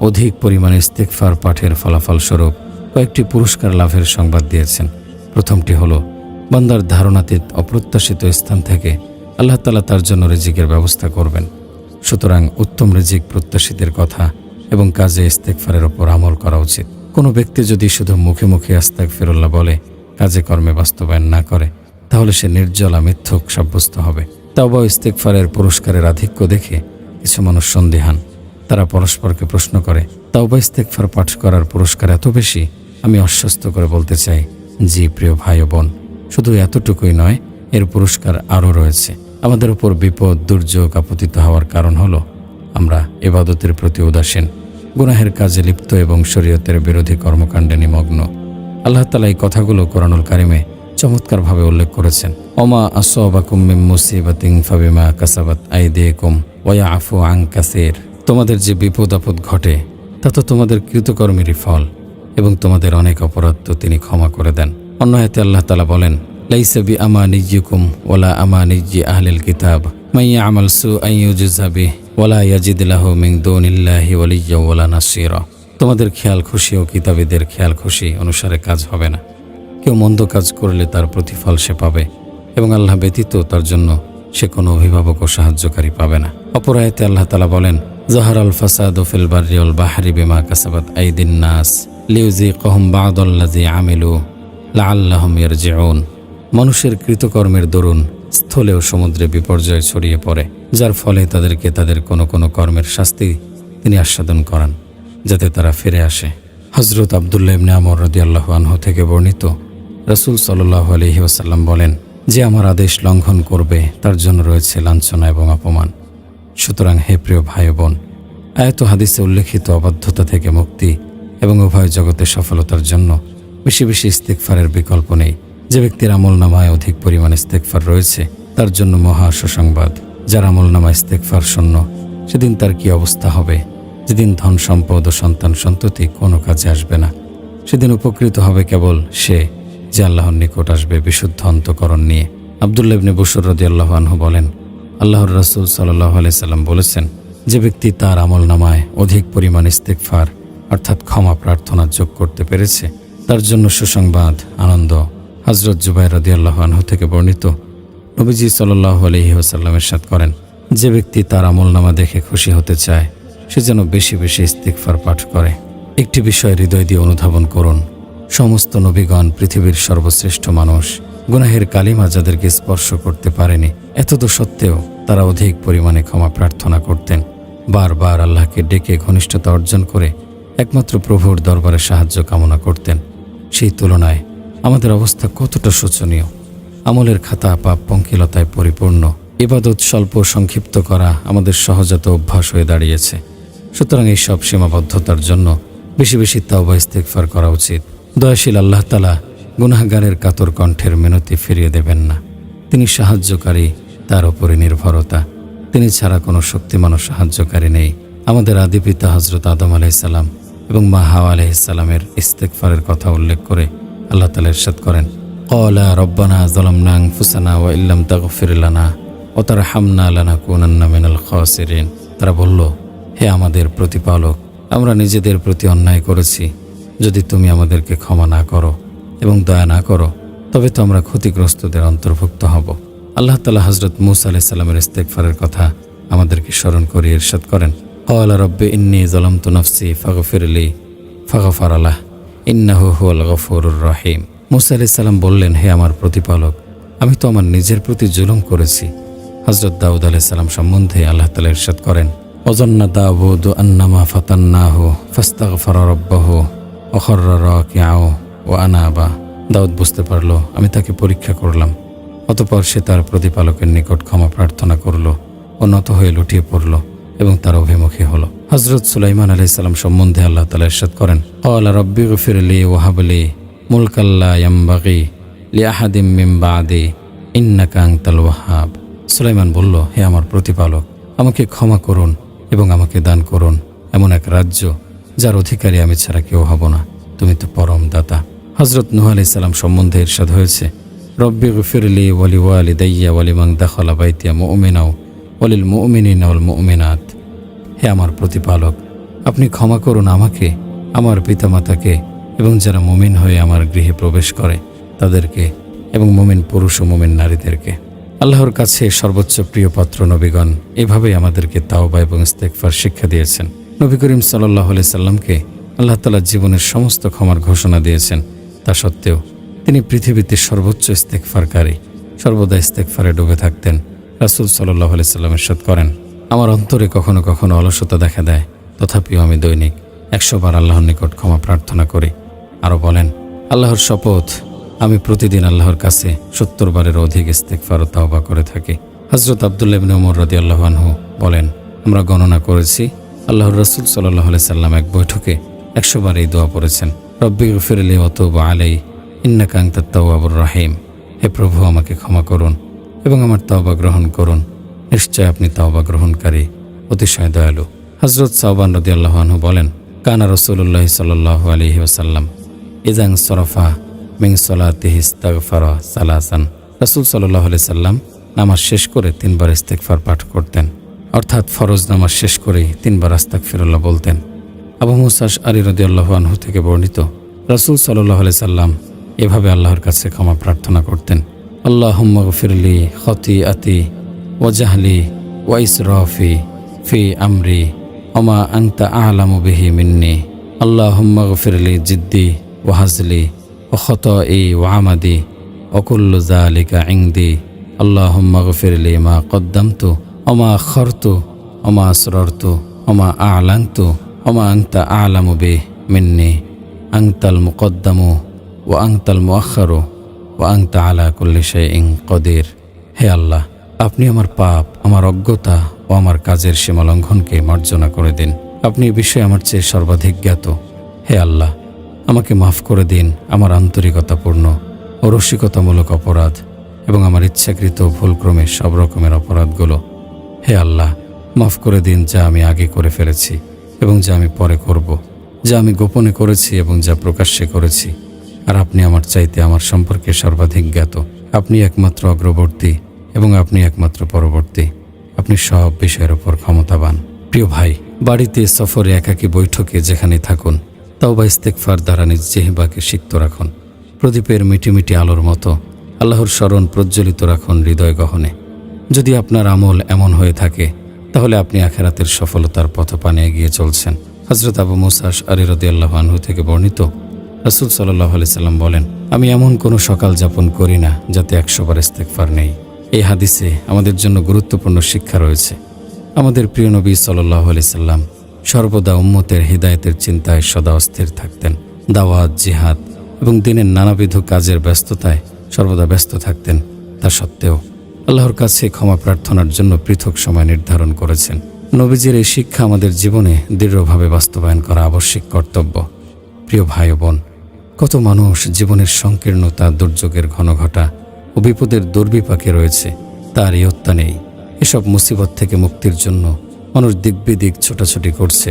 অধিক পরিমাণে ইস্তেগফার পাঠের ফলাফল স্বরূপ কয়েকটি পুরস্কার লাভের সংবাদ দিয়েছেন। প্রথমটি হলো বান্দার ধারণাতীত অপ্রত্যাশিত স্থান থেকে আল্লাহ তাআলা তার জন্য রিজিকের ব্যবস্থা করবেন। সুতরাং উত্তম রিজিক প্রত্যাশীদের কথা এবং কাজে ইস্তেগফারের ওপর আমল করা উচিত। কোনো ব্যক্তি যদি শুধু মুখে মুখে আস্তাগফিরুল্লাহ বলে, কাজে কর্মে বাস্তবায়ন না করে, তাহলে সে নির্জলা মিথ্যুক সাব্যস্ত হবে। তাওবা ও ইস্তেগফারের পুরস্কারের আধিক্য দেখে কিছু মানুষ সন্দিহান। তারা পরস্পরকে প্রশ্ন করে, তাওবা ইস্তেগফার পাঠ করার পুরস্কার এত বেশি? আমি আশ্বস্ত করে বলতে চাই, জি প্রিয় ভাই ও বোন, শুধু এতটুকুই নয়, এর পুরস্কার আরও রয়েছে। আমাদের উপর বিপদ দুর্যোগ আপতিত হওয়ার কারণ হলো আমরা ইবাদতের প্রতি উদাসীন, গুনাহের কাজে লিপ্ত এবং শরীয়তের বিরোধী কর্মকাণ্ডে নিমগ্ন। আল্লাহ তাআলা এই কথাগুলো কোরআনুল কারিমে চমৎকারভাবে উল্লেখ করেছেন। ওমা আসাবাকুম মিন মুসিবাতিন ফাবিমা কাসাবাত আইদিকুম ওয়া ইয়াফু আন কাসীর। তোমাদের যে বিপদ আপদ ঘটে তা তো তোমাদের কৃতকর্মেরই ফল, এবং তোমাদের অনেক অপরাধ তো তিনি ক্ষমা করে দেন। অন্য আয়াতে আল্লাহ তাআলা বলেন, লাইসা বিআমানিয়্যিকুম ওয়ালা আমানিয়্যি আহলিল কিতাব মান ইয়ামাল সুআন ইউজযা বিহি ওয়ালা ইয়াজিদ লাহু মিন দুনিল্লাহি ওয়ালিয়্যা ওয়ালা নাসীরা। তোমাদের খেয়াল খুশি ও কিতাবীদের খেয়াল খুশি অনুসারে কাজ হবে না। কেউ মন্দ কাজ করলে তার প্রতিফল সে পাবে, এবং আল্লাহ ব্যতীত তার জন্য সে কোনো অভিভাবক ও সাহায্যকারী পাবে না। অপর আয়াতে আল্লাহ তাআলা বলেন, যাহারাল ফাসাদু ফিল বাররি ওয়াল বাহরি বিমা কাসাবাত আইদিন নাস লিউযিকাহুম বা'দাল্লাযী আমিলু লাআল্লাহুম ইয়ারজিউন। মানুষের কৃতকর্মের দরুন স্থলে ও সমুদ্রে বিপর্যয় ছড়িয়ে পড়ে, যার ফলে তাদেরকে তাদের কোনো কোনো কর্মের শাস্তি তিনি আস্বাদন করান, যাতে তারা ফিরে আসে। হযরত আব্দুল্লাহ ইবনে আমর রাদিয়াল্লাহু আনহু থেকে বর্ণিত, রাসূল সাল্লাল্লাহু আলাইহি ওয়াসাল্লাম বলেন, যে আমার আদেশ লঙ্ঘন করবে তার জন্য রয়েছে লাঞ্ছনা এবং অপমান। সুতরাং হে প্রিয় ভাই বোন, আয়াত ও হাদিসে উল্লেখিত অবাধ্যতা থেকে মুক্তি এবং উভয় জগতে সফলতার জন্য বেশি বেশি ইস্তেগফারের বিকল্প নেই। যে ব্যক্তির আমলনামায় অধিক পরিমাণ ইস্তেগফার রয়েছে তার জন্য মহা সুসংবাদ। যার আমলনামায় ইস্তেগফার শূন্য, সেদিন তার কি অবস্থা হবে? যেদিন ধন সম্পদ ও সন্তান সন্ততি কোনো কাজে আসবে না। সেদিন উপকৃত হবে কেবল সে, যে আল্লাহর নিকট আসবে বিশুদ্ধ অন্তঃকরণ নিয়ে। আব্দুল্লাহ ইবনে বুশর রাদিয়াল্লাহু আনহু বলেন, আল্লাহর রাসূল সাল্লাল্লাহু আলাইহি সাল্লাম বলেছেন, যে ব্যক্তি তার আমলনামায় অধিক পরিমাণ ইস্তেগফার অর্থাৎ ক্ষমা প্রার্থনা যোগ করতে পেরেছে, তার জন্য সুসংবাদ, আনন্দ। হযরত জুবাইর রাদিয়াল্লাহু আনহু থেকে বর্ণিত, নবীজি সাল্লাল্লাহু আলাইহি ওয়াসাল্লাম ইরশাদ করেন, যে ব্যক্তি তার আমলনামা দেখে খুশি হতে চায় সে যেন বেশি বেশি ইস্তেগফার পাঠ করে। একটি বিষয় হৃদয় দিয়ে অনুধাবন করুন, সমস্ত নবীগণ পৃথিবীর সর্বশ্রেষ্ঠ মানুষ। গুনাহের কালিমা যাদেরকে স্পর্শ করতে পারেনি, এতদ সত্ত্বেও তারা অধিক পরিমাণে ক্ষমা প্রার্থনা করতেন। বারবার আল্লাহকে ডেকে ঘনিষ্ঠতা অর্জন করে একমাত্র প্রভুর দরবারে সাহায্য কামনা করতেন। সেই তুলনায় আমাদের অবস্থা কতটা শোচনীয়। আমলের খাতা পাপ পঙ্কিলতায় পরিপূর্ণ। ইবাদত স্বল্প সংক্ষিপ্ত করা আমাদের সহজাত অভ্যাস হয়ে দাঁড়িয়েছে। সুতরাং এই সব সীমাবদ্ধতার জন্য বেশি বেশি তাওবা ইস্তেগফার করা উচিত। দয়াশীল আল্লাহ তাআলা গুনাহগারের কাতর কণ্ঠের মিনতি ফিরিয়ে দেবেন না। তিনি সাহায্যকারী, তার উপরে নির্ভরতা। তিনি ছাড়া কোনো শক্তিমান ও সাহায্যকারী নেই। আমাদের আদি পিতা হযরত আদম আলাইহিস সালাম এবং মা হাওয়া আলাইহিস সালামের ইস্তেগফারের কথা উল্লেখ করে আল্লাহ তাআলা ইরশাদ করেন, ক্বালা রব্বানা যালামনা আনফুসানা ওয়া ইল্লাম তাগফির লানা ওয়া তারহামনা লানাকুনান্না মিনাল খাসিরিন। তারা বলল, হে আমাদের প্রতিপালক, আমরা নিজেদের প্রতি অন্যায় করেছি। যদি তুমি আমাদেরকে ক্ষমা না করো এবং দয়া না করো, তবে তো আমরা ক্ষতিগ্রস্তদের অন্তর্ভুক্ত হব। আল্লাহ তাআলা হযরত মূসা আলাইহিস সালামের ইস্তেগফারের কথা আমাদেরকে স্মরণ করিয়ে ইরশাদ করেন, ক্বালা রব্বি ইন্নী যালামতু নাফসি ফাগফিরলি ফাগফারা লাহু ইন্নাহু হুয়াল গফুরুর রহিম। মূসা আলাইহিস সালাম বললেন, হে আমার প্রতিপালক, আমি তো আমার নিজের প্রতি জুলুম করেছি। হযরত দাউদ আলাইহিস সালাম সম্বন্ধে আল্লাহ তাআলা ইরশাদ করেন, ওয়াজান্না দাউদ আন্নামা ফাতান্নাহু ফাস্তাগফারা রাব্বাহু ওয়া খাররা রাকিআও ওয়া আনাবা। দাউদ বুঝতে পারল আমি তাকে পরীক্ষা করলাম, অতঃপর সে তার প্রতিপালকের নিকট ক্ষমা প্রার্থনা করল ও নত হয়ে লুটিয়ে পড়ল এবং তার অভিমুখী হল। হযরত সুলাইমান আলাইহিস সালাম সম্বন্ধে আল্লাহ তাআলা ইরশাদ করেন, ক্বালা রাব্বিগফিরলি ওয়া হাবলি মুলকাল লা ইয়ামবাগি লিআহাদিম মিন বা'দি ইন্নাকা আনতাল ওয়াহ্হাব। সুলাইমান বলল, হে আমার প্রতিপালক, আমাকে ক্ষমা করুন এবং আমাকে দান করুন এমন এক রাজ্য যার অধিকারী আমি ছাড়া কেউ হব না, তুমি তো পরম দাতা। হযরত নূহ আলাইহিস সালাম সম্বন্ধে ইরশাদ হয়েছে, রব্বিগফিরলি ওয়া লিওয়ালিদাইয়া ওয়া লিমান দাখালা বাইতিয়া মুমিনাও ওয়া লিল মুমিনিনা ওয়াল মুমিনাত। হে আমার প্রতিপালক, আপনি ক্ষমা করুন আমাকে, আমার পিতামাতাকে এবং যারা মুমিন হয়ে আমার গৃহে প্রবেশ করে তাদেরকে এবং মুমিন পুরুষ ও মুমিন নারীদেরকে। আল্লাহর কাছে সর্বোচ্চ প্রিয় পাত্র নবীগণ এভাবেই আমাদেরকে তাওবা এবং ইস্তেগফার শিক্ষা দিয়েছেন। নবী করিম সাল্লাল্লাহু আলাইহি সাল্লামকে আল্লাহ তাআলা জীবনের সমস্ত ক্ষমার ঘোষণা দিয়েছেন। তা সত্ত্বেও তিনি পৃথিবীতে সর্বোচ্চ ইস্তেগফারকারী, সর্বদা ইস্তেগফারে ডুবে থাকতেন। রাসূল সাল্লাল্লাহু আলাইহি সাল্লাম ইরশাদ করেন, আমার অন্তরে কখনো কখনো অলসতা দেখা দেয়, তথাপিও আমি দৈনিক 100 বার আল্লাহর নিকট ক্ষমা প্রার্থনা করি। আরও বলেন, আল্লাহর শপথ, আমি প্রতিদিন আল্লাহর কাছে 70 বারের অধিক ইস্তেগফার ও তাওবা করে থাকি। হযরত আব্দুল্লাহ ইবনে ওমর রাদিয়াল্লাহু আনহু বলেন, আমরা গণনা করেছি আল্লাহর রাসূল সাল্লাল্লাহু আলাইহি সাল্লাম এক বৈঠকে 100 বার এই দোয়া পড়েছেন, রব্বিগফিরলি ওয়া তুব আলাই ইন্নাকা আনতাত তাওয়াবুর রাহিম। হে প্রভু, আমাকে ক্ষমা করুন এবং আমার তাওবা গ্রহণ করুন, নিশ্চয় আপনি তাওবা গ্রহণকারী, অতিশয় দয়ালু। হযরত সাওবান রাদিয়াল্লাহু আনহু বলেন, কানা রাসূলুল্লাহ সাল্লাল্লাহু আলাইহি ওয়াসাল্লাম ইযা ইনসারাফা মিন সালাতিহি ইস্তাগফারা সালাসান। রাসূল সাল্লাল্লাহু আলাইহি সাল্লাম নামাজ শেষ করে 3 বার ইস্তেগফার পাঠ করতেন, অর্থাৎ ফরজ নামাজ শেষ করেই 3 বার আস্তাগফিরুল্লাহ বলতেন। আবু মুসা আশআরী রাদিয়াল্লাহু আনহু থেকে বর্ণিত, রাসূল সাল্লাল্লাহু আলাইহি সাল্লাম এভাবে আল্লাহর কাছে ক্ষমা প্রার্থনা করতেন, আল্লাহুম্মা গফিরলি খতিআতি ওয়া জাহলি ওয়া ইসরাফি ফি আমরি ওমা আনতা আ'লামু বিহি মিন্নি। আল্লাহুম্মা গফিরলি জিদ্দি ওয়া হাজলি ওয়া খতাই ওয়া আমাদি ওয়া কুল্লু যালিকা ইনদি। আল্লাহুম্মা গফিরলি মা কদ্দামতু ওমা আখারতু ওমা আসরারতু ওমা আ'লানতু ওমা আনতা আ'লামু বিহি মিন্নি। আনতাল মুকদ্দামু ওয়া আনতাল মুআখারু ওয়া আনতা আলা কুল্লি শাইইন কদির। হে আল্লাহ, আপনি আমার পাপ, আমার অজ্ঞতা ও আমার কাজের সীমালঙ্ঘনকে মার্জনা করে দিন। আপনি এ বিষয়ে আমার চেয়ে সর্বাধিক জ্ঞাত। হে আল্লাহ, আমাকে মাফ করে দিন আমার আন্তরিকতাপূর্ণ ও রসিকতামূলক অপরাধ এবং আমার ইচ্ছাকৃত ভুলক্রমে সব রকমের অপরাধগুলো। হে আল্লাহ, মাফ করে দিন যা আমি আগে করে ফেলেছি এবং যা আমি পরে করব, যা আমি গোপনে করেছি এবং যা প্রকাশ্যে করেছি। আর আপনি আমার চাইতে আমার সম্পর্কে সর্বাধিক জ্ঞাত। আপনি একমাত্র অগ্রবর্তী এবং আপনি একমাত্র পরবর্তী। আপনি সব বিষয়ের উপর ক্ষমতাবান। প্রিয় ভাই, বাড়িতে, সফরে, একাকী বৈঠকে যেখানে থাকুন, তাওবা ইস্তেগফার দ্বারা নিজ জিহ্বাকে সিক্ত রাখুন। প্রদীপের মিটিমিটি আলোর মতো আল্লাহর স্মরণ প্রজ্বলিত রাখুন হৃদয় গহনে। যদি আপনার আমল এমন হয়ে থাকে, তাহলে আপনি আখিরাতের সফলতার পথপানে এগিয়ে চলছেন। হযরত আবু মুসা আশআরী রাদিয়াল্লাহু আনহু থেকে বর্ণিত, রাসূল সাল্লাল্লাহু আলাইহি সাল্লাম বলেন, আমি এমন কোনো সকাল যাপন করি না যাতে 100 বার ইস্তেগফার নেই। এই হাদিসে আমাদের জন্য গুরুত্বপূর্ণ শিক্ষা রয়েছে। আমাদের প্রিয় নবী সাল্লাল্লাহু আলাইহি সাল্লাম সর্বদা উম্মতের হিদায়াতের চিন্তায় সদা অস্থির থাকতেন। দাওয়াত, জিহাদ এবং দিনের নানাবিধ কাজের ব্যস্ততায় সর্বদা ব্যস্ত থাকতেন। তা সত্ত্বেও আল্লাহর কাছে ক্ষমা প্রার্থনার জন্য পৃথক সময় নির্ধারণ করেছেন। নবীজির এই শিক্ষা আমাদের জীবনে দৃঢ়ভাবে বাস্তবায়ন করা আবশ্যিক কর্তব্য। প্রিয় ভাই ও বোন, কত মানুষ জীবনের সংকীর্ণতা, দুর্যোগের ঘনঘটা ও বিপদের দুর্বিপাকে রয়েছে, তার ইয়ত্তা নেই। এসব মুসিবত থেকে মুক্তির জন্য মানুষ দিক বিদিক ছোটাছুটি করছে,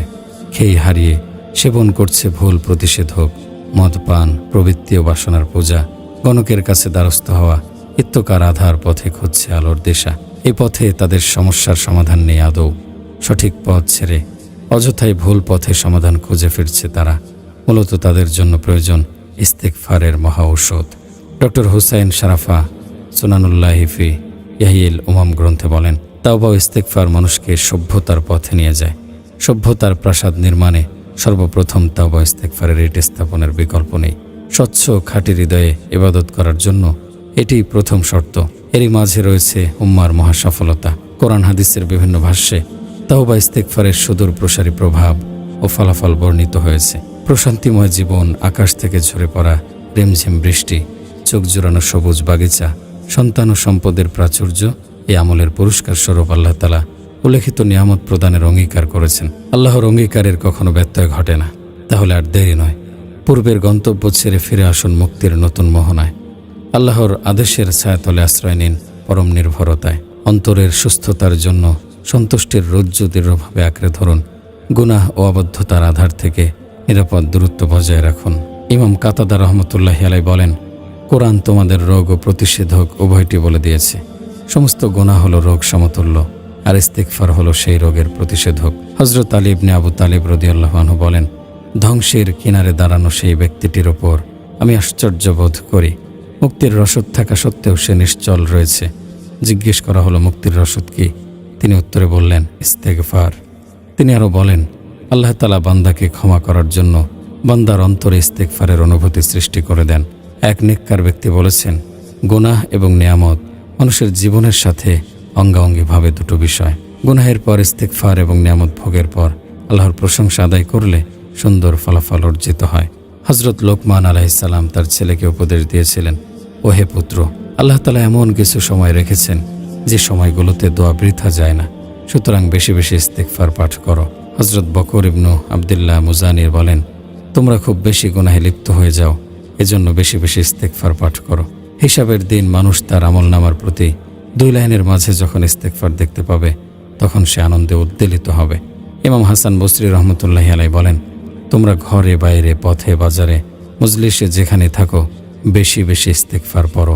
খেয়ে হারিয়ে সেবন করছে ভুল প্রতিষেধক, মদপান, প্রবৃত্তি ও বাসনার পূজা, গণকের কাছে দ্বারস্থ হওয়া, ইত্যকার আধার পথে খুঁজছে আলোর দিশা। এই পথে তাদের সমস্যার সমাধান নেই আদৌ। সঠিক পথ ছেড়ে অযথাই ভুল পথে সমাধান খুঁজে ফিরছে তারা। মূলত তাদের জন্য প্রয়োজন ইস্তেগফারের মহা ঔষধ। ডক্টর হুসাইন শারাফা সুনানুল্লাহি ফি ইয়াহিল উমাম গ্রন্থে বলেন, তাওবা ও ইস্তেগফার মানুষকে সভ্যতার পথে নিয়ে যায়। সভ্যতার প্রাসাদ নির্মাণে সর্বপ্রথম তাওবা ইস্তেগফারের ইট স্থাপনের বিকল্প নেই। স্বচ্ছ খাঁটি হৃদয়ে ইবাদত করার জন্য এটি প্রথম শর্ত। এরই মাঝে রয়েছে উম্মার মহাসফলতা। কোরআন হাদিসের বিভিন্ন ভাষ্যে তাওবা ইস্তেগফারের সুদূর প্রসারী প্রভাব ও ফলাফল বর্ণিত হয়েছে। প্রশান্তিময় জীবন, আকাশ থেকে ঝরে পড়া রিমঝিম বৃষ্টি, চোখ জোড়ানো সবুজ বাগিচা, সন্তান ও সম্পদের প্রাচুর্য, এই আমলের পুরস্কার স্বরূপ আল্লাহ তাআলা উল্লেখিত নিয়ামত প্রদানের অঙ্গীকার করেছেন। আল্লাহর অঙ্গীকারের কখনো ব্যত্যয় ঘটে না। তাহলে আর দেরি নয়, পূর্বের গন্তব্য ছেড়ে ফিরে আসুন মুক্তির নতুন মোহনায়। আল্লাহর আদেশের ছায়াতলে আশ্রয় নিন পরম নির্ভরতায়। অন্তরের সুস্থতার জন্য সন্তুষ্টির রজ্জু দৃঢ়ভাবে আঁকড়ে ধরুন। গুনাহ ও অবদ্ধতার আধার থেকে নিরাপদ দূরত্ব বজায় রাখুন। ইমাম কাতাদা রহমতুল্লাহি আলাইহি বলেন, কোরআন তোমাদের রোগ ও প্রতিষেধক উভয়টি বলে দিয়েছে। সমস্ত গুনাহ হলো রোগ সমতুল্য, আর ইস্তেগফার হলো সেই রোগের প্রতিষেধক। হযরত আলী ইবনে আবু তালিব রাদিয়াল্লাহু আনহু বলেন, ধ্বংসের কিনারে দাঁড়ানো সেই ব্যক্তিটির ওপর আমি আশ্চর্য বোধ করি। মুক্তির রসদ থাকা সত্ত্বেও সে নিশ্চল রয়েছে। জিজ্ঞেস করা হলো, মুক্তির রসদ কি? তিনি উত্তরে বললেন, ইস্তেগফার। তিনি আরও বলেন, আল্লাহ তাআলা বান্দাকে ক্ষমা করার জন্য বান্দার অন্তরে ইস্তেগফারের অনুভূতি সৃষ্টি করে দেন। এক নেককার ব্যক্তি বলেছেন, গুনাহ এবং নিয়ামত মানুষের জীবনের সাথে অঙ্গাঙ্গিভাবে দুটো বিষয়। গুনাহের পর ইস্তেগফার এবং নিয়ামত ভোগের পর আল্লাহর প্রশংসা আদায় করলে সুন্দর ফলাফল অর্জিত হয়। হযরত লোকমান আলাইহিস সালাম তার ছেলেকে উপদেশ দিয়েছিলেন, ও হে পুত্র, আল্লাহ তাআলা এমন কিছু সময় রেখেছেন যে সময়গুলোতে দোয়া বৃথা যায় না, সুতরাং বেশি বেশি ইস্তেগফার পাঠ করো। হযরত বকর ইবনু আবদুল্লাহ মুজানির বলেন, তোমরা খুব বেশি গুনাহে লিপ্ত হয়ে যাও, এজন্য বেশি বেশি ইস্তেগফার পাঠ করো। হিসাবের দিন মানুষ তার আমলনামার প্রতি 2 লাইনের মাঝে যখন ইস্তেগফার দেখতে পাবে, তখন সে আনন্দে উদ্বেলিত হবে। ইমাম হাসান বসরি রহমতুল্লাহি আলাইহি বলেন, তোমরা ঘরে বাইরে পথে বাজারে মজলিসে যেখানে থাকো বেশি বেশি ইস্তেগফার পড়ো।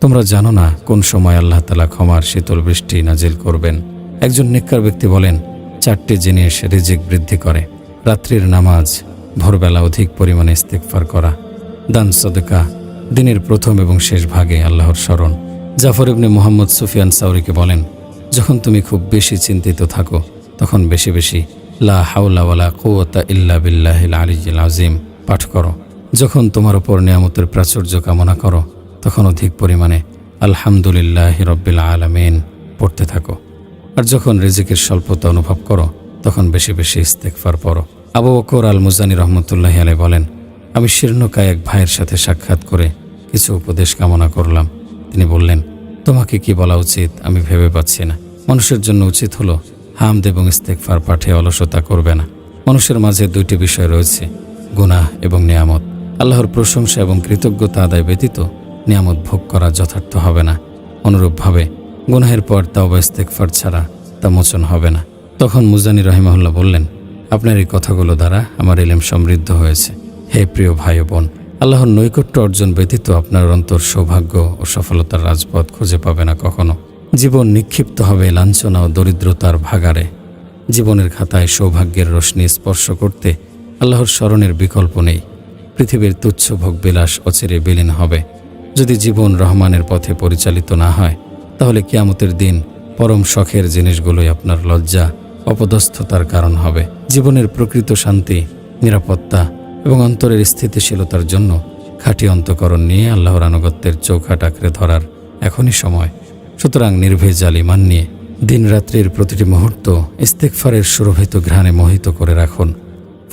তোমরা জানো না কোন সময় আল্লাহ তাআলা ক্ষমার শীতল বৃষ্টি নাজিল করবেন। একজন নেককার ব্যক্তি বলেন, 4টি জিনিস রিজিক বৃদ্ধি করে: রাত্রির নামাজ, ভোরবেলা অধিক পরিমাণে ইস্তেগফার করা, দান সদকা, দিনের প্রথম এবং শেষ ভাগে আল্লাহর স্মরণ। জাফর ইবনে মুহাম্মদ সুফিয়ান সাউরিকে বলেন, যখন তুমি খুব বেশি চিন্তিত থাকো তখন বেশি বেশি লা হাওলা ওয়ালা কুওয়াতা ইল্লা বিল্লাহিল আলিয়্যিল আযীম পাঠ করো। যখন তোমার উপর নিয়ামতের প্রাচুর্য কামনা করো তখন অধিক পরিমাণে আলহামদুলিল্লাহি রাব্বিল আলামিন পড়তে থাকো। আর যখন রিজিকের স্বল্পতা অনুভব করো তখন বেশি বেশি ইস্তেগফার পড়ো। আবু বকর আল মুজানি রহমতুল্লাহি আলাইহি বলেন, আমি শীর্ণকায় এক ভাইয়ের সাথে সাক্ষাৎ করে কিছু উপদেশ কামনা করলাম। তিনি বললেন, তোমাকে কি বলা উচিত আমি ভেবে পাচ্ছি না। মানুষের জন্য উচিত হলো হামদ এবং ইস্তেগফার পাঠে অলসতা করবে না। মানুষের মাঝে 2টি বিষয় রয়েছে, গুনাহ এবং নিয়ামত। আল্লাহর প্রশংসা এবং কৃতজ্ঞতা আদায় ব্যতীত নিয়ামত ভোগ করা যথার্থ হবে না। অনুরূপভাবে গুনাহের পর তাওবা ইস্তেগফার ছাড়া তা মোচন হবে না। তখন মুজানি রাহিমাহুল্লাহ বললেন, আপনার এই কথাগুলো দ্বারা আমার ইলম সমৃদ্ধ হয়েছে। হে প্রিয় ভাই ও বোন, আল্লাহর নৈকট্য অর্জন ব্যতীত আপনার অন্তর সৌভাগ্য ও সফলতার রাজপথ খুঁজে পাবে না কখনো। জীবন নিক্ষিপ্ত হবে লাঞ্ছনা ও দরিদ্রতার ভাগারে। জীবনের খাতায় সৌভাগ্যের রশ্মি স্পর্শ করতে আল্লাহর স্মরণের বিকল্প নেই। পৃথিবীর তুচ্ছ ভোগবিলাস অচিরে বিলীন হবে। যদি জীবন রহমানের পথে পরিচালিত না হয়, তাহলে কিয়ামতের দিন পরম শখের জিনিসগুলোই আপনার লজ্জা অপদস্থতার কারণ হবে। জীবনের প্রকৃত শান্তি, নিরাপত্তা এবং অন্তরের স্থিতিশীলতার জন্য খাঁটি অন্তঃকরণ নিয়ে আল্লাহর আনুগত্যের চৌখাট আঁকড়ে ধরার এখনই সময়। সুতরাং নির্ভেজাল ঈমান নিয়ে দিনরাত্রির প্রতিটি মুহূর্ত ইস্তেগফারের সুরভিত ঘ্রাণে মোহিত করে রাখুন।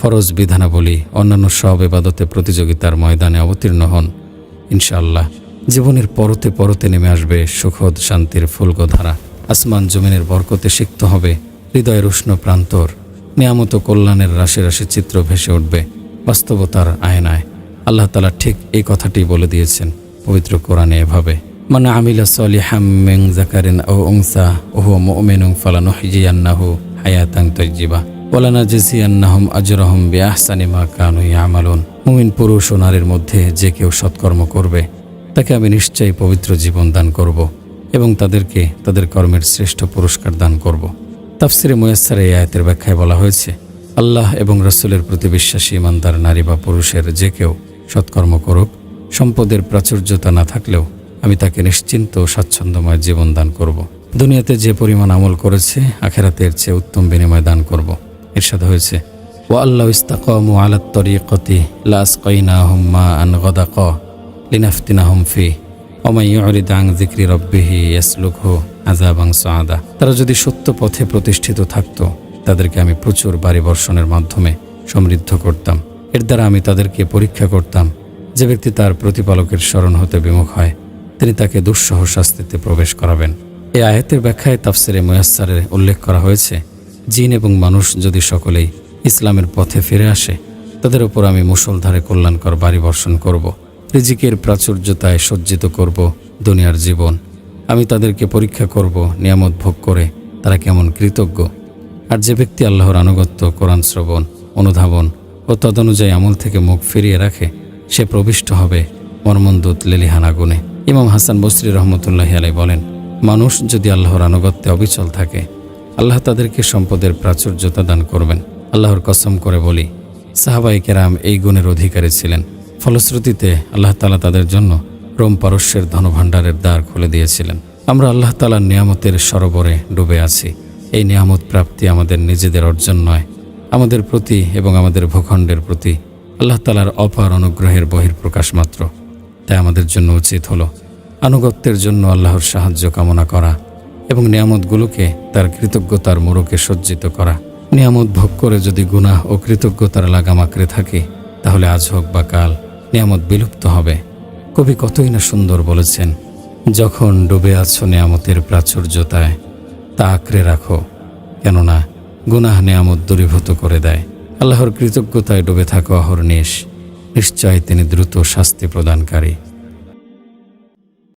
ফরজ বিধানাবলী অন্যান্য সব ইবাদতে প্রতিযোগিতার ময়দানে অবতীর্ণ হন। ইনশাআল্লাহ জীবনের পরতে পরতে নেমে আসবে সুখদ শান্তির ফুলকধারা। আসমান জমিনের বরকতে সিক্ত হবে হৃদয়ের উষ্ণ প্রান্তর। নিয়ামত ও কল্যাণের রাশি রাশি চিত্র ভেসে উঠবে বাস্তবতার আয়নায়। আল্লাহ তাআলা ঠিক এই কথাটি বলে দিয়েছেন পবিত্র কোরআনে এভাবে, মান আমিলা সালিহাম মিন যাকারিন আও উনসা ওয়া হুয়া মুমিনুন ফালানুহয়িয়ান্নাহু হায়াতান তাইয়্যিবা ওয়া লানাজজিয়ান্নাহুম আজরাহুম বিআহসানি মা কানু ইয়ামালুন। মুমিন পুরুষ ও নারীর মধ্যে যে কেউ সৎকর্ম করবে তাকে আমি নিশ্চয়ই পবিত্র জীবন দান করব এবং তাদেরকে তাদের কর্মের শ্রেষ্ঠ পুরস্কার দান করব। তাফসিরে মুয়াসসারে এই আয়াতের ব্যাখ্যায় বলা হয়েছে, আল্লাহ এবং রাসূলের প্রতি বিশ্বাসী ইমানদার নারী বা পুরুষের যে কেউ সৎকর্ম করুক, সম্পদের প্রাচুর্যতা না থাকলেও আমি তাকে নিশ্চিন্ত ও স্বাচ্ছন্দ্যময় জীবন দান করব। দুনিয়াতে যে পরিমাণ আমল করেছে আখিরাতের চেয়ে উত্তম বিনিময় দান করব। ইরশাদ হয়েছে, ওয়া আল্লাহু ইসতাকামু আলাত তরিকতি লা আসকাইনাহুম মাআন গাদাকা লিনাফতিনাহুম ফি ওয়া মান ইউরিদ আন যিকরি রাব্বিহি ইয়াসলুকহু আযাবান সাআদা। তারা যদি সত্য পথে প্রতিষ্ঠিত থাকত, তাদেরকে আমি প্রচুর বাড়ি বর্ষণের মাধ্যমে সমৃদ্ধ করতাম। এর দ্বারা আমি তাদেরকে পরীক্ষা করতাম। যে ব্যক্তি তার প্রতিপালকের শরণ হতে বিমুখ হয়, তিনি তাকে দুঃসহ শাস্তিতে প্রবেশ করাবেন। এই আয়াতের ব্যাখ্যায় তাফসিরে মুয়াসসারে উল্লেখ করা হয়েছে, জিন এবং মানুষ যদি সকলেই ইসলামের পথে ফিরে আসে, তাদের উপর আমি মুষলধারে কল্যাণকর বাড়ি বর্ষণ করব। রিজিকের প্রাচুর্যতায় সজ্জিত করব দুনিয়ার জীবন। আমি তাদেরকে পরীক্ষা করব নিয়ামত ভোগ করে তারা কেমন কৃতজ্ঞ। আর যে ব্যক্তি আল্লাহর আনুগত্য, কোরআন শ্রবণ, অনুধাবন ও তদনুযায়ী আমল থেকে মুখ ফিরিয়ে রাখে, সে প্রবিষ্ট হবে মর্মন্দুত লেলিহান আগুনে। ইমাম হাসান বসরি রহমতুল্লাহি আলাইহি বলেন, মানুষ যদি আল্লাহর আনুগত্যে অবিচল থাকে, আল্লাহ তাদেরকে সম্পদের প্রাচুর্যতা দান করবেন। আল্লাহর কসম করে বলি, সাহাবায়ে কেরাম এই গুণের অধিকারী ছিলেন। ফলশ্রুতিতে আল্লাহ তাআলা তাদের জন্য রোম পারস্যের ধনভাণ্ডারের দ্বার খুলে দিয়েছিলেন। আমরা আল্লাহ তাআলার নিয়ামতের সরোবরে ডুবে আছি। এই নিয়ামত প্রাপ্তি আমাদের নিজেদের অর্জন নয়, আমাদের প্রতি এবং আমাদের ভূখণ্ডের প্রতি আল্লাহ তাআলার অপার অনুগ্রহের বহিঃপ্রকাশ মাত্র। তাই আমাদের জন্য উচিত হলো আনুগত্যের জন্য আল্লাহর সাহায্য কামনা করা এবং নিয়ামতগুলোকে তার কৃতজ্ঞতার মোড়কে সজ্জিত করা। নিয়ামত ভোগ করে যদি গুনাহ ও কৃতজ্ঞতার লাগাম আঁকড়ে থাকে, তাহলে আজ হোক বা কাল নিয়ামত বিলুপ্ত হবে। কবি কতই না সুন্দর বলেছেন, যখন ডুবে আছো নিয়ামতের প্রাচুর্যতায় তা আঁকড়ে রাখো, কেননা গুনাহ নিয়ামত দূরীভূত করে দেয়। আল্লাহর কৃতজ্ঞতায় ডুবে থাকো অহর্নিশ, নিশ্চয় তিনি দ্রুত শাস্তি প্রদানকারী।